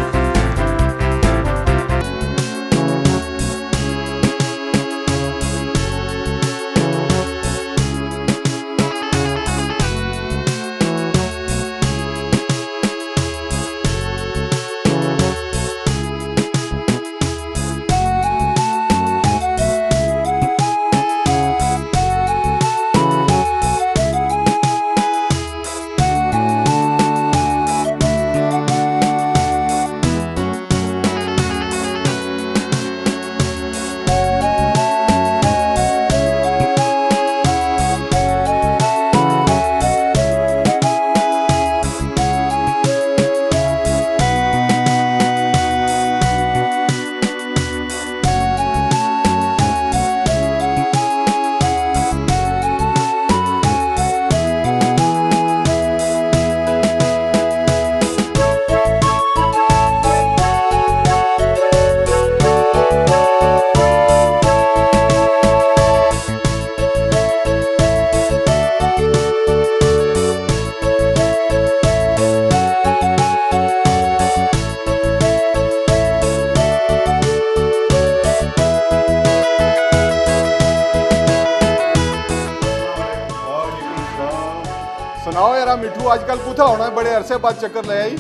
सुनाओ यार मिठू आजकल कुथा होना है बड़े अरसे बाद चक्कर ले आई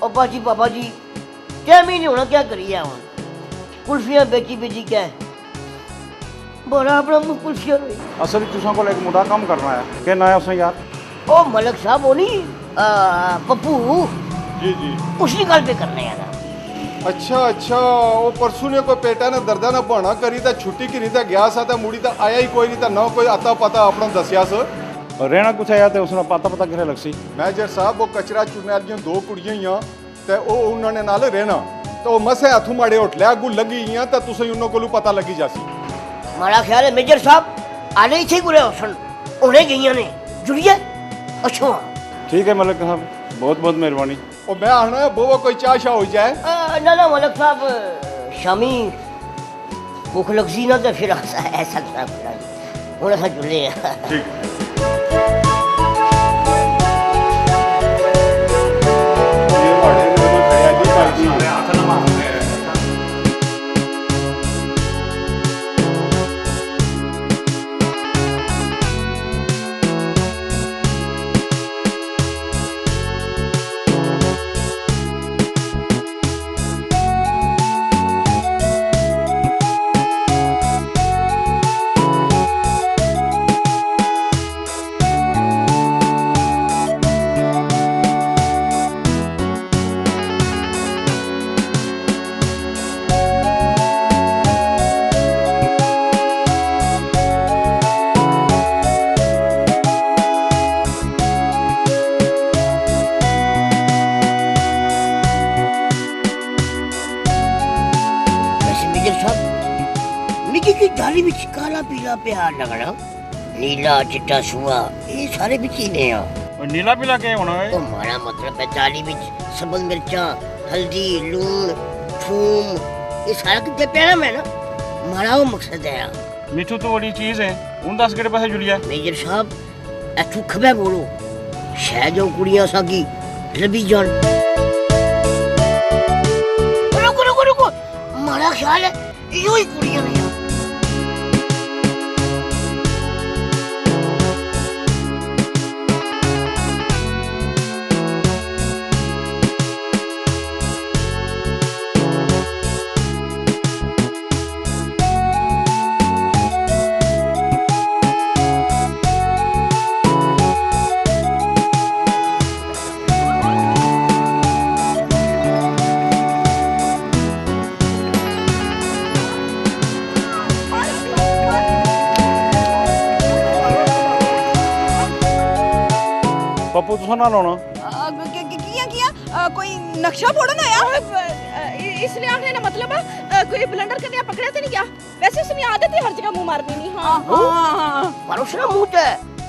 ओ बाजी पापा जी क्या महीने होना क्या करिए हम कुल्फियां बेची बेची क्या है बड़ा अपना मुंह कुल्फियां रोई असल तुसा को एक मुद्दा काम करना है कहना है उसे यार ओ मलक साहब वो नहीं पप्पू जी जी उसी गल पे करने यार अच्छा अच्छा वो परसों ने कोई पेटा ने दर्दा ने बहाना करी था छुट्टी की नहीं था गया सा था मुड़ी था आया ही कोई नहीं था ना कोई आता पता अपना दसिया सो रहना कुछ आया तो उसने पता पता किरे लगसी मैनेजर साहब वो कचरा चुनने वाली दो कुड़ियां ही हैं ते वो उन्होंने नाल रहना तो मसे हथू माड़े होटले अगू लगी हैं तो तुसे उन्हों को पता लगी जासी हमारा ख्याल है मेजर साहब आने ही थे गुरे ऑप्शन उन्हें गईया ने जुड़िए अच्छा ठीक है मलिक साहब बहुत बहुत मेहरबानी और मैं आना है वो कोई चाह शाह हो जाए ना ना मलिक साहब शामी भूख लगसी ना तो फिर ऐसा हूँ ऐसा जुड़े ठीक थाली विच काला पीला प्यार लगना नीला चिट्टा सुआ ये सारे विच ही ने और नीला पीला क्या होना है तो हमारा मतलब है थाली विच सबल मिर्चा हल्दी लून थूम ये सारा कितने प्यारा में ना हमारा वो मकसद है मिठू तो बड़ी चीज है उन 10 केड़े पासे जुलिया मेजर साहब ऐथू खबे बोलो शायद जो कुड़ियां सागी लबी जान रुको रुको हमारा ख्याल है यो ही कुड़ियां नहीं पप्पू तुसा ना लाना किया कोई नक्शा फोड़ना आया इसलिए आखने का मतलब कोई ब्लंडर करने पकड़े तो नहीं क्या वैसे उसमें आदत है हर जगह मुंह मारने नहीं हां पर उसने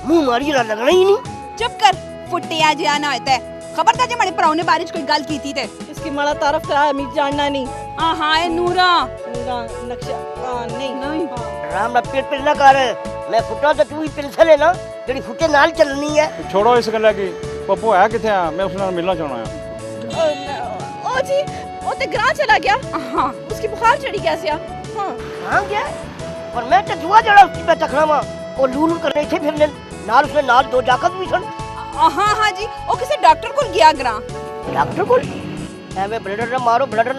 मुंह मारी ना लगना ही नहीं चुप कर फुटिया जाना होता है खबरदार जे मारे भराओ ने बारे च कोई गल कीती ते इसकी माड़ा तारफ करा मैं जानना नहीं। हां हां ए नूरा नक्शा नहीं नहीं आराम ना पिल ना कर, मैं फुटा तो तू ही पिल ले ना जेडी फुटे नाल चलनी है। छोड़ो इस गल्ला की, पप्पू है किथे आ? मैं उससे मिलना चाहना है। ओ जी ओ ते ग्रां चला गया। हां उसकी बुखार चढ़ी कैसे आ? हां हां गया पर मैं तो दुआ जड़ा उसकी पे तखना वा ओ लूलू करने थे फिरने नाल उसने नाल दो जाकत भी सन। हां हां जी ओ किसी डॉक्टर को गया ग्रां। डॉक्टर को एवे ब्लडर न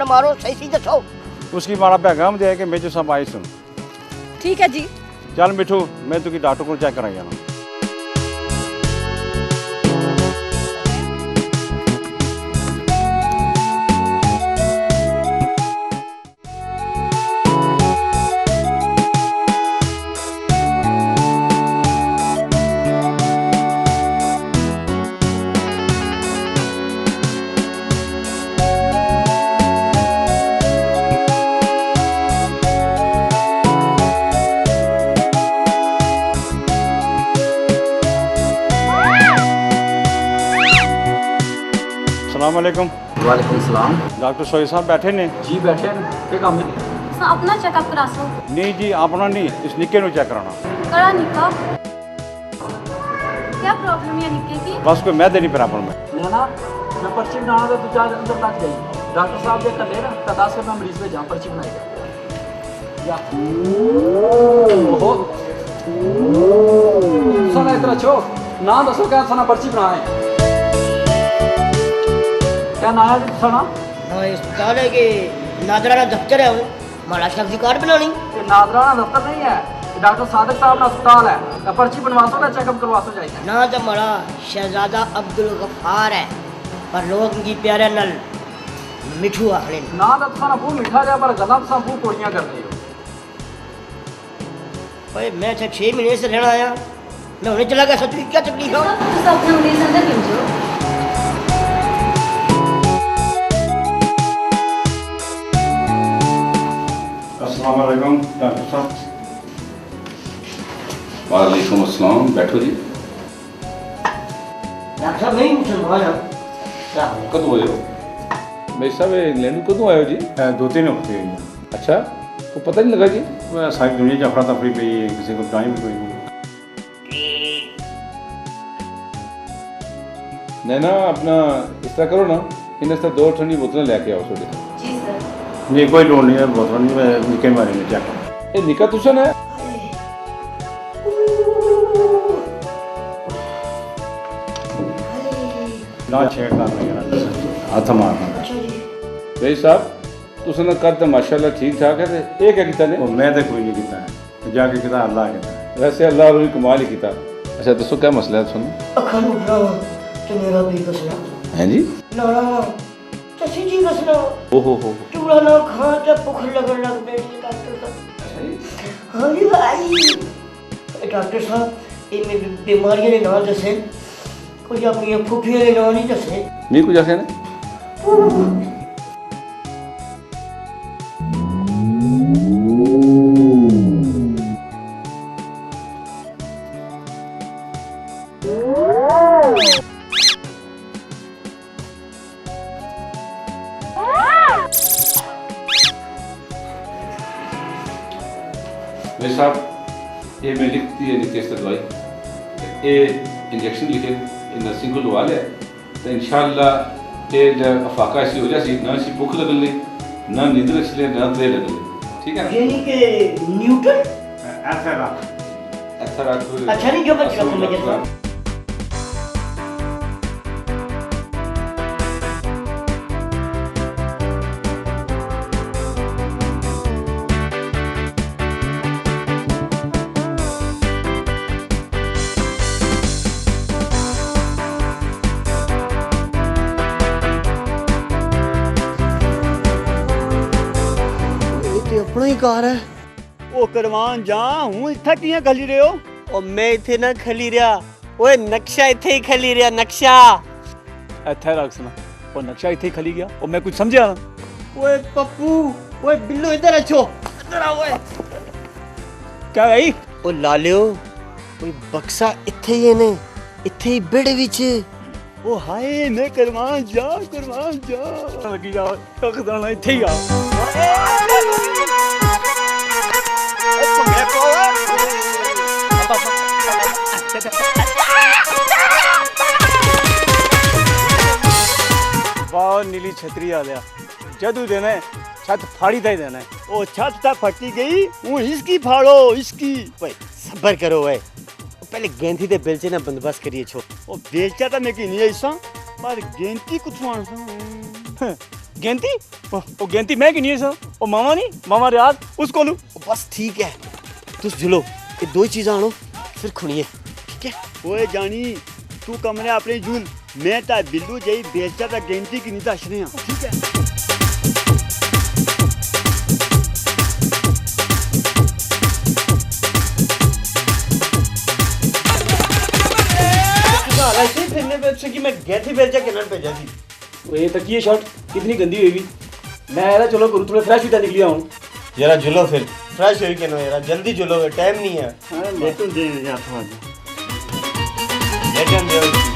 मारो सही सही दसो। उसकी मारा पैगाम दे के मेजर साहब आई सुन। ठीक है जी। चल मिठू मैं तुकी डॉक्टर को चेक कराई जाना। अस्सलामुअलैकुम। वालेकुम सलाम। डॉक्टर सोई साहब बैठे ने? जी बैठे हैं। क्या काम है? अपना चेकअप करा सो। नहीं जी अपना नहीं, इस निक्के नु चेक कराना। करा निक्का क्या प्रॉब्लम है निक्के की? बस कोई मैदे नहीं प्रॉब्लम है। ना मैं पर्ची बनाना तो तू जा अंदर तक गई। डॉक्टर साहब देख कर ले ना तदास के मैं मरीज पे जा पर्ची बनाई या ओहो सुना इतना छो ना दसो क्या सुना पर्ची बनाए क्या ना है सुना? हां अस्पताल है कि नादराना दफ्तर है माला सब्जी कार्ड बनानी। ये नादराना दफ्तर नहीं है, डॉक्टर सादिक साहब ना अस्पताल है। तो पर्ची बनवा सो ना चेकअप करवा सो जाएगा ना तो माला शहजादा अब्दुल गफ्फार है पर लोग की प्यारे नल मिठू आखले ना तो खाना बहुत मीठा जा पर गला सब बहुत कोड़ियां कर रही हो। भाई मैं 6 महीने से रहना आया मैं उन्हें चला गया सच क्या तकलीफ है? तो सब अपने मरीज अंदर भेजो। अस्सलाम वालेकुम डॉक्टर साहब। वालेकुम अस्सलाम। बैठो जी। डॉक्टर साहब नहीं मुसलमान है कदों आए हो? मेरे साहब इंग्लैंड कदों आए हो जी? 2-3 हफ्ते हुए। अच्छा तो पता नहीं लगा जी? वह सारी दुनिया च अफरा तफरी पई है, किसी को टाइम कोई नहीं। नैना अपना इस तरह करो ना इन 2 ठंडी बोतलें लेके आओ थोड़ी। जी सर। नहीं कोई लोड़ नहीं है बोतल नहीं, मैं निके मारे में चेक। ये निका तुसन है? ना छेड़ कर हाथ मारना। भाई साहब तुसन कद तो माशाल्लाह ठीक ठाक है ते ये क्या कीता ने? मैं तो कोई नहीं कीता है, जाके कीता अल्लाह कीता। वैसे अल्लाह ने कमाल ही कीता। अच्छा दसो क्या मसला है सुन? अखन उठना तो मेरा भी कसना हैं जी? ना तो सीधी कसना ओहो हो चूड़ा ना खा तो भूख लगन लग गई डॉक्टर साहब। हाँ जी भाई डॉक्टर साहब ये मेरी बीमारियां ने ना दसे कुछ अपनी फुफियां ने ना नहीं दसे। नहीं कुछ ऐसे ना भाई साहब ये मैं लिखती है निकेश दवाई ये इंजेक्शन लिखे नर्सिंग को लवा लिया तो इंशाल्लाह ये अफाका ऐसी हो जाए ना ऐसी भूख लगने ना नींद अच्छी ना दे लगने। ठीक है ना? यानी कि न्यूटन ऐसा रात अच्छा नहीं जो बच्चा समझ अपना ही कार है। ओ करवान जा हूं इत्थे कियां खली रहे हो? ओ मैं इथे ना खली रहा, ओए नक्शा इथे ही खली रहा नक्शा। इथे रख सुना और नक्शा इथे ही खली गया और मैं कुछ समझा ना। ओए पप्पू ओए बिल्लू इधर अच्छो इधर आओ। ओए क्या गई? ओ लालियो कोई बक्सा इथे ही है ने इथे ही बेड़े विच ओ हाय मैं कुर्बान जा लगी जाओ तो खजाना इत्थे ही आ वाह नीली छतरी आ गया जदू देना है छत फाड़ी दे देना है ओ छत ता फटी गई हूं इसकी फाड़ो इसकी ओए सबर करो ओए पहले गेंदी दे बेलचे ना बंदोबस्त करिए छो ओ बेलचा ता मैं की नहीं ऐसा पर गेंती कुछ आना गेंती ओ गेंती मैं की नहीं है ओ मामा नहीं मामा रियाज उसको लू बस ठीक है तुस झुलो ये दो ही चीज़ आनो फिर खुनिए ठीक है ओए जानी तू कमरे अपने झूल मैं ता बिल्लू जई बेलचा ता गेंती की नहीं दसने ठीक है ऐसे फिरने पे अच्छे कि मैं गेंदी बेलचा किनारे पे जाती वो ये तकिए शर्ट कितनी गंदी हुई मैं यार चलो करूँ थोड़ा फ्रेश भी निकलिया हूँ जरा झुलो फिर फ्रेश हुई क्यों यार जल्दी झुलो टाइम नहीं है ले तुम दे जा थोड़ा लेटन दे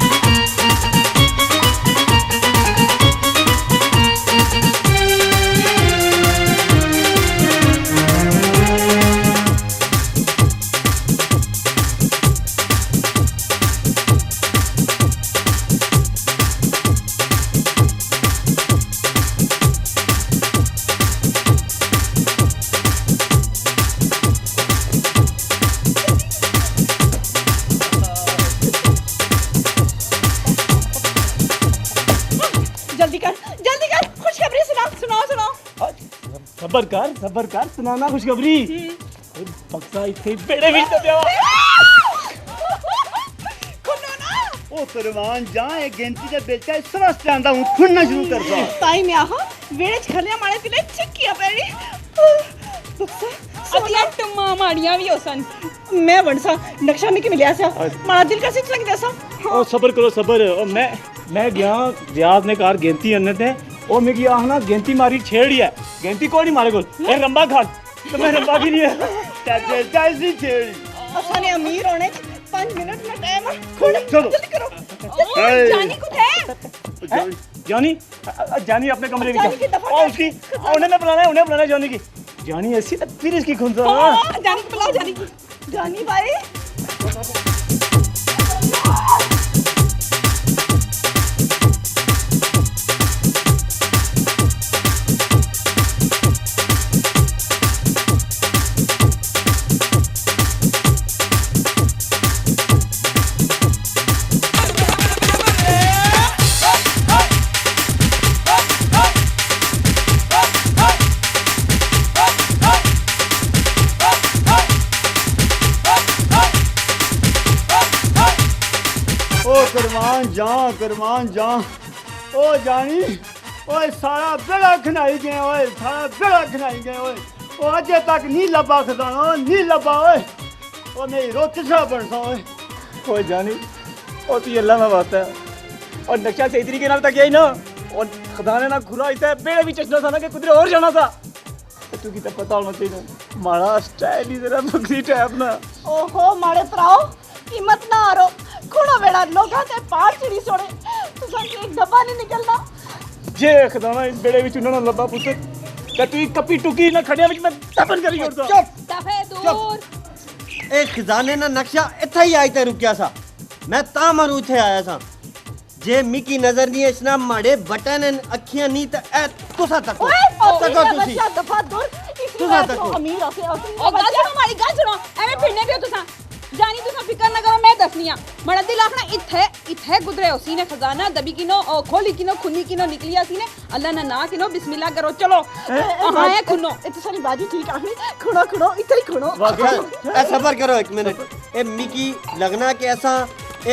सबर कर सुनाना खुशखबरी बक्सा इथे बेड़े विच पिया ओ कुर्बान जा ए गेंती दे बेलचा इस वास्ते आंदा हूं खुनना शुरू कर दो ताई में आहा वेड़े च खलिया मारे तिले चिक्किया पेड़ी बक्सा अतिया टम्मा माड़ियां भी होसन मैं वणसा नक्शा में के मिलिया सा मारा दिल कैसे चलक जैसा ओ सबर करो सबर और मैं गया रियाज ने कार गेंती अन्ने थे ओ मैं गया ना गेंती मारी छेड़ी है गेंती कोई नहीं मारे गोल ए रंबा खान तो मैं रंबा की नहीं है ते कैसी छेड़ी असाने अमीर होने 5 मिनट में टाइम है चलो जल्दी करो जानी कुछ है जानी अपने कमरे में और उसकी उन्हें बुलाना जानी की जानी ऐसी तो फिर इसकी खुंसा जानी को बुलाओ जानी भाई कुर्बान जा ओ जानी ओए सारा बेड़ा खनाई गए ओए सारा बेड़ा खनाई गए ओए ओ अजे तक नहीं लबा खजाना नहीं लबा ओए ओ मेरी रोटी सा बनसा ओए ओ जानी ओ तू अल्लाह में वास्ता है और नक्शा सही तरीके नाल तक यही ना और खजाने ना खुला इते बेड़े भी चचना था ना कि कुदरे और जाना था तू की तो पता होना चाहिए मारा स्टाइल ही जरा बकरी टाइप ना ओहो मारे भराओ कीमत ना हारो खुणो बेड़ा लोगा ते पार चिड़ी सोड़े तुसा के एक डब्बा नहीं निकलना जे खजाना इस बेड़े विच उन्होंने लब्बा पुत्र ते तू कपी टुकी ना खड़िया विच मैं दफन करी छोड़दा चुप दफे दूर ए खजाने ना नक्शा इत्थे ही आई ते रुकिया सा मैं ता मारू इत्थे आया सा जे मिकी नजर नहीं इसना माड़े बटन अखियां नहीं ते ए तुसा तको तको तुसी दफा दूर तुसा तको अमीर आसे ओ गल सुनो हमारी गल सुनो एवे फिरने पियो तुसा जानी तुसा फिकर ना करो मैं दसनिया बड़ा दिल आखना इथे गुजरे होसी ने खजाना दबी किनो खोली किनो खुनी किनो निकलिया सी ने अल्लाह ना किनो बिस्मिल्लाह करो चलो हां है खुनो ए तो सारी बाजी ठीक आखनी खड़ो इथे ही खड़ो ए सबर करो एक मिनट ए मिकी लगना कि ऐसा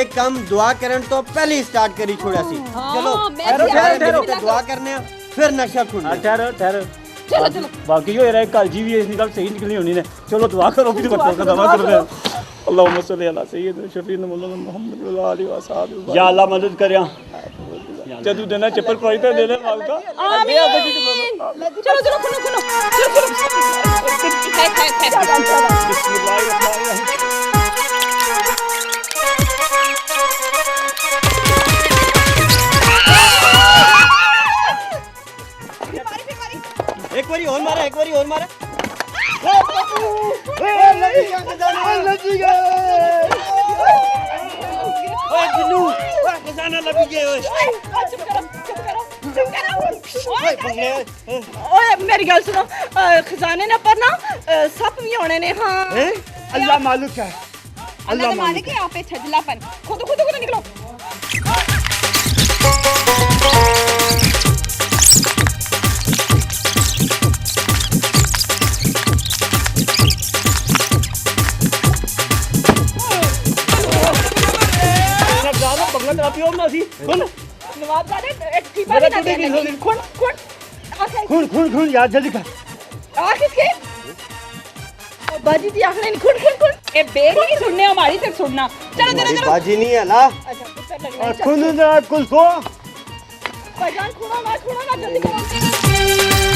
एक काम दुआ करन तो पहले ही स्टार्ट करी छोड़ा सी चलो ठहरो दुआ करने फिर नक्शा खुलना ठहरो चलो बाकी यो यार कल जी भी इस निकल सही निकलनी होनी ने चलो दुआ करो फिर बच्चों का दवा कर दे अल्लाहुम्मा सल्ली अला सय्यिदना शफीना मौलाना मुहम्मद व आलिहि व असहाबी या अल्लाह मदद करया जदू देना चप्पल पड़ी तो दे दे मालका आमीन चलो खुनो चलो बिस्मिल्लाहिर्रहमानिर्रहीम एक बारी और मारा लगी गए ओए बिल्लू ओए खजाना लगी गए ओए ओए मेरी गल सुनो खजाने ना पर ना सप भी होने ने हाँ अल्लाह मालिक है अल्लाह मालिक है आप पे छजलापन खुद निकलो बंगला तरापी हो ना सी नवाब जाने एक की बात ना दे खून यार जल्दी कर आ किसके बाजी जी आखने खून ए बेरी की सुनने हमारी से सुनना चलो बाजी नहीं है ना अच्छा खून ना कुल को भाईजान खूना ना जल्दी करो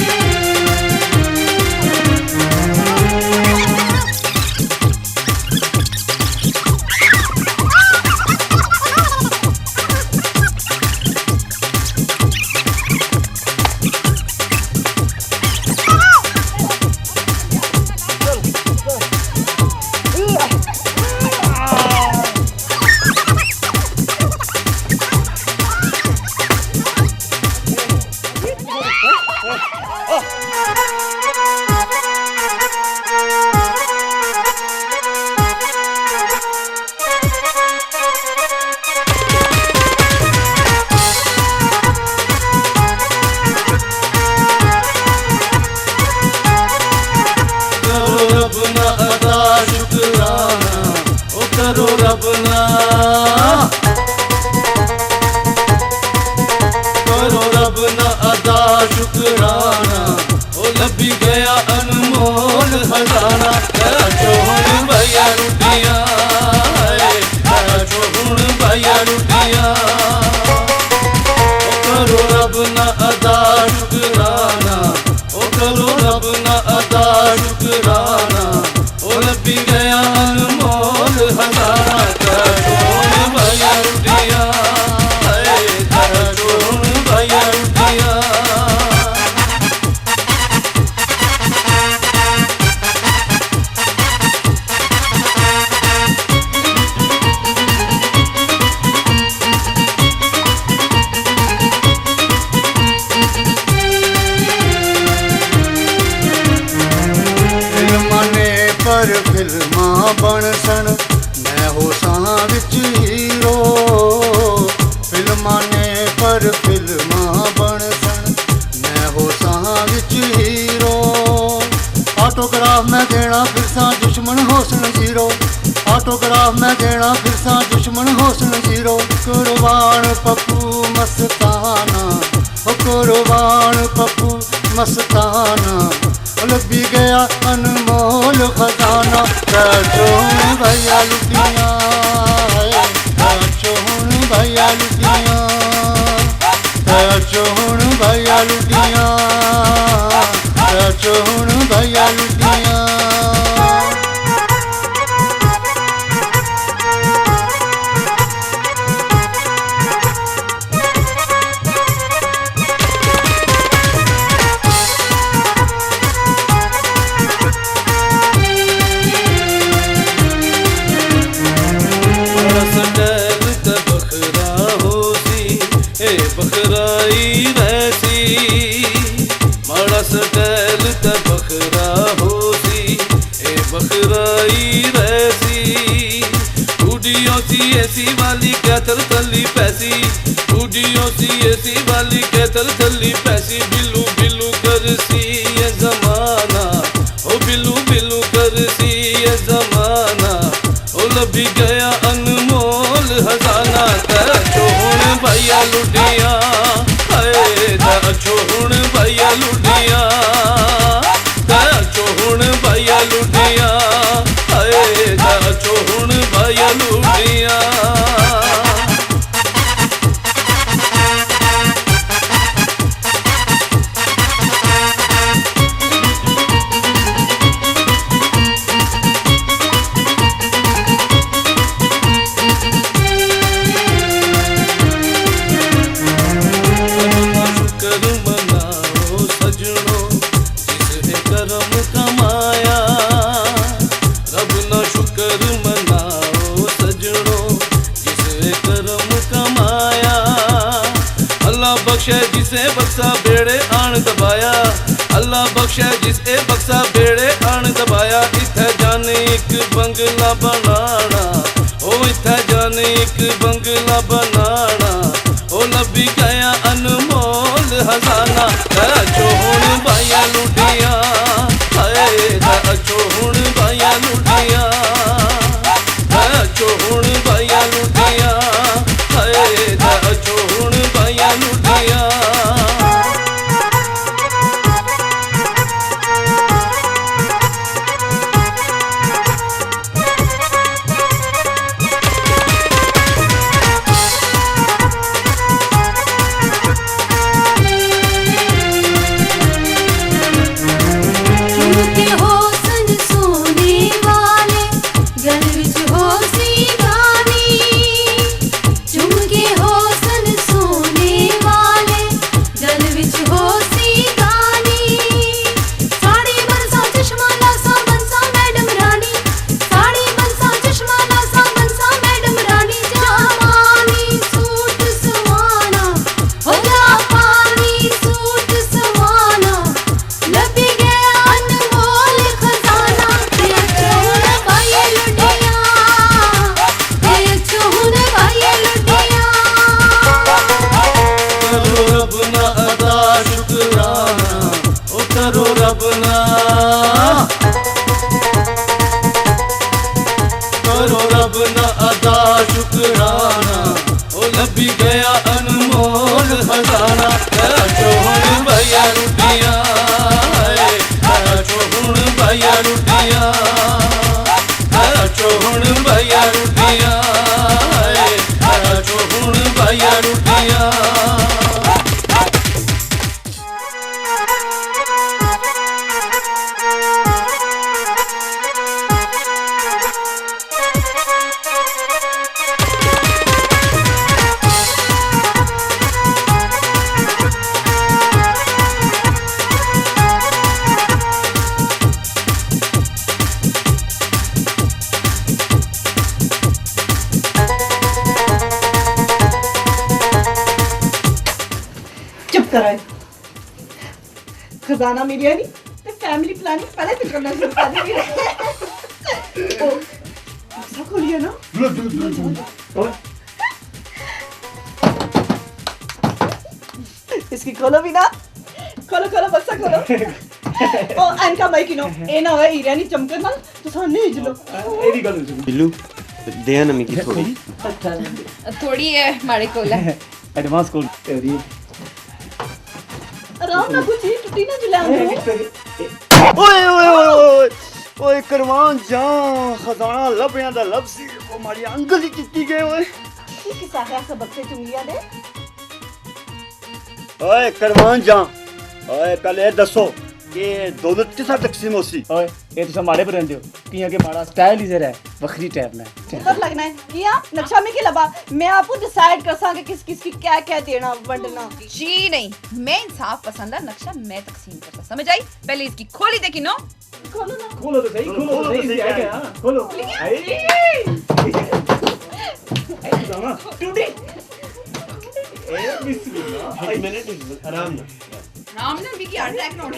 बख्शे जिसे बक्सा बेड़े आन दबाया, अल्लाह बख्शे जिसे बक्सा बेड़े आन दबाया। इत्थे जाने एक बंगला बनाना, ओ इत्थे जाने एक बंगला बनाना, ओ लभी गया अनमोल खजाना। अच्छो हुण बाइया लुटिया, हाय अच्छो हुण बाइया लुटिया, अच्छो हुण बाइया लुटिया, हाय अच्छो हुण बाइया लुटिया। झुमके हो सन सोने वाले, गल विच हो सी गानी। झुमके हो सन सोने वाले, गल विच हो सी गानी। साड़ी बनसा चश्मा लासा बनसा मैडम रानी, साड़ी बनसा चश्मा लासा बनसा मैडम रानी। जापानी सूट सवाना, हो जापानी सूट सवाना, लभी गया अनमोल खजाना। ते चोहन भाई लुटिया, ते चोहन भाई लुटिया। करो रब ना अदा शुक्राना, ओ करो रब ना, करो रब ना अदा शुक्राना, ओ लभी गया अनमोल खजाना। अच्छो हुण भैया लुटिया, अच्छो हुण भैया लुटिया, अच्छो हुण भैया लुटिया, अच्छो हुण भैया लुटिया। चुप कराए। खजाना मिलिया नहीं ते फैमिली प्लानिंग पहले तो करना शुरू कर दी। ओ बक्सा खोलिए ना। इसकी खोलो भी ना, खोलो खोलो बक्सा खोलो। ओ एनका माइक नो ए ना होए हीरा नहीं चमकन ना तो सामने हिज लो। एदी गल सुन बिल्लू दया नमी की थोड़ी थोड़ी है मारे कोला एडवांस कॉल तेरी आराम ना कुछ टूटी ना जुलाओ। ओए ओए ओए ओए करवान जा खजाना लभया दा लभसी ओ मारी अंगल ही किती गए ओए। ये किसा है सबक से चुंगिया दे। ओए करवान जा ओए पहले ये दसो कि दौलत किसा तकसीम होसी। ओए ये तो माड़े पर रहंदे हो किया के माड़ा स्टाइल ही जरा वखरी टाइप ना उधर लगना है किया नक्शा में के लबा मैं आपको डिसाइड कर सा कि किस किस की क्या क्या देना वंडना। जी नहीं, मैं इंसाफ पसंद है, नक्शा मैं तकसीम करता, समझ आई? पहले इसकी खोली देखी नो। खोलो ना, खोलो तो सही, खोलो तो सही आ गया। खोलो टूटी ए बिस्मिल्लाह एक मिनट आराम ना राम ने भी की attack note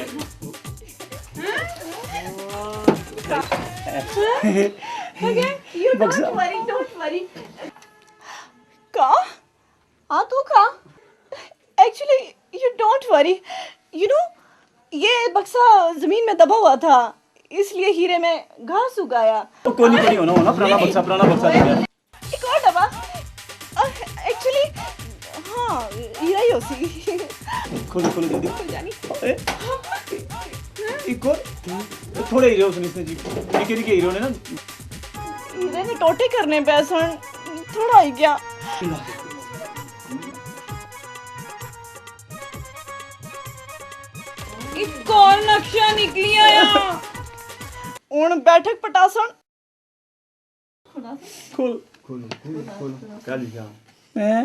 Okay, you don't worry. का? आ तू का? Actually, you don't worry. You know, ये बक्सा जमीन में दबा हुआ था, इसलिए हीरे में घास उगाया। तो कोई नहीं होना पुराना बक्सा दे गया। एक और डब्बा। Actually, हाँ, हीरा ही होसी। खोलो जल्दी। खुल जानी। एक और थोड़े हीरे उसने इसने जी निके हीरो ने ना हीरे ने टोटे करने पे सन थोड़ा ही क्या एक और नक्शा निकली आया। उन बैठक पटासन खोल क्या लिखा हैं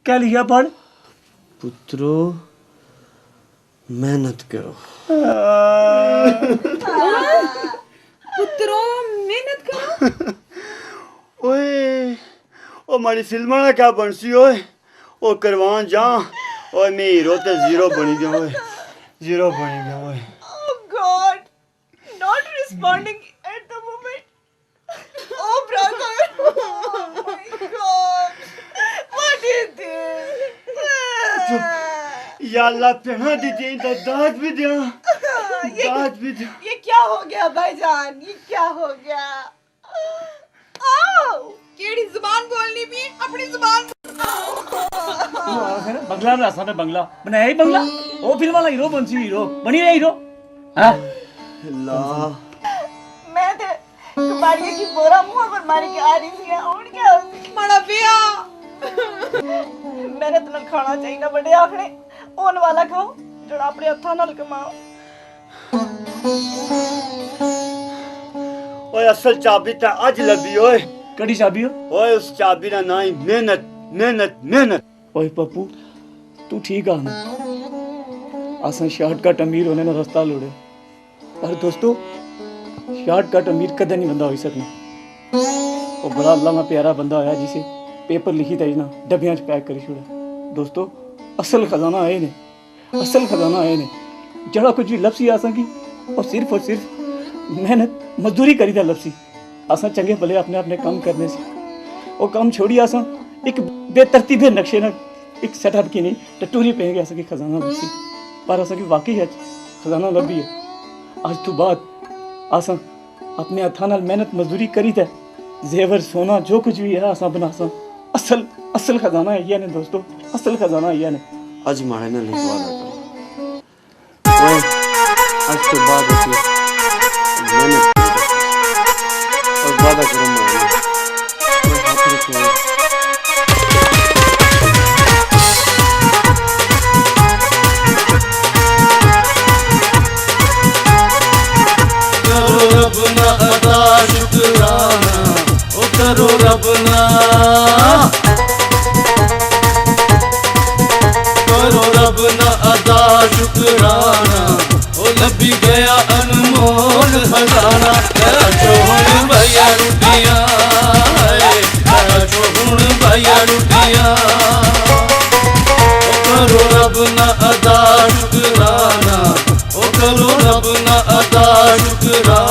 क्या लिखा पढ़ पुत्रो मेहनत करो। पुत्रो मेहनत करो। ओए ओ मारी फिल्म ना क्या बनसी ओए ओ करवान जा ओए मैं हीरो ते जीरो बनी गया ओए जीरो बनी गया ओए Oh God, not responding at the moment. Oh brother, oh my God, what is this? या अल्लाह पहना दीजिए तो दाद भी दिया दाद भी दिया ये क्या हो गया भाईजान? ये क्या हो गया? केड़ी जुबान बोलनी भी अपनी जुबान बंगला में आसा में बंगला बनाया ही बंगला वो फिल्म वाला हीरो बन सी हीरो बनी रहा हीरो हाँ अल्लाह मैं तो कबाड़िया की बोरा मुंह पर मारी के आ रही थी उड़ गया बड़ा पिया मैंने तो खाना चाहिए ना बड़े आखने ओन वाला खाओ जो अपने हथा नाल कमाओ ओए असल चाबी तो आज लभी ओए कड़ी चाबी हो ओए उस चाबी ना ना ही मेहनत मेहनत मेहनत ओए पप्पू तू ठीक आ ना असा शॉर्टकट अमीर होने ना रास्ता लोड़े पर दोस्तों शॉर्टकट अमीर कदे नहीं बंदा हो सकना वो बड़ा अल्लाह में प्यारा बंदा होया जिसे पेपर लिखी था ना डबियां च पैक करी छोड़ा दोस्तों असल खजाना आए ने जड़ा कुछ भी लपसी आसा की और सिर्फ मेहनत मजदूरी करी था लपसी आसा चंगे भले अपने अपने काम करने से वो काम छोड़ी आसा एक बेतरतीबे नक्शे ना एक सेटअप की नहीं टटूरी पे गया आसा की खजाना लपसी पर आसा की वाकई है खजाना लभी है आज तो बाद आसा अपने हथा नाल मेहनत मजदूरी करी था जेवर सोना जो कुछ भी है आसा बनासा असल खजाना है ये ने दोस्तों असल खजाना है ये ने आज मारे ना लिखवा दो ओए आज तो बाद होती मैंने और वादा करो मारे और हाथ रखो रबना अदा शुक्राना ओ करो रबना अदा शुक्राना ओ लभी गया अनमोल खजाना छोड़ भैया रुटिया छोड़ भैया रुटिया ओ करो रबना अदा शुक्राना ओ करो रबना अदा शुक्राना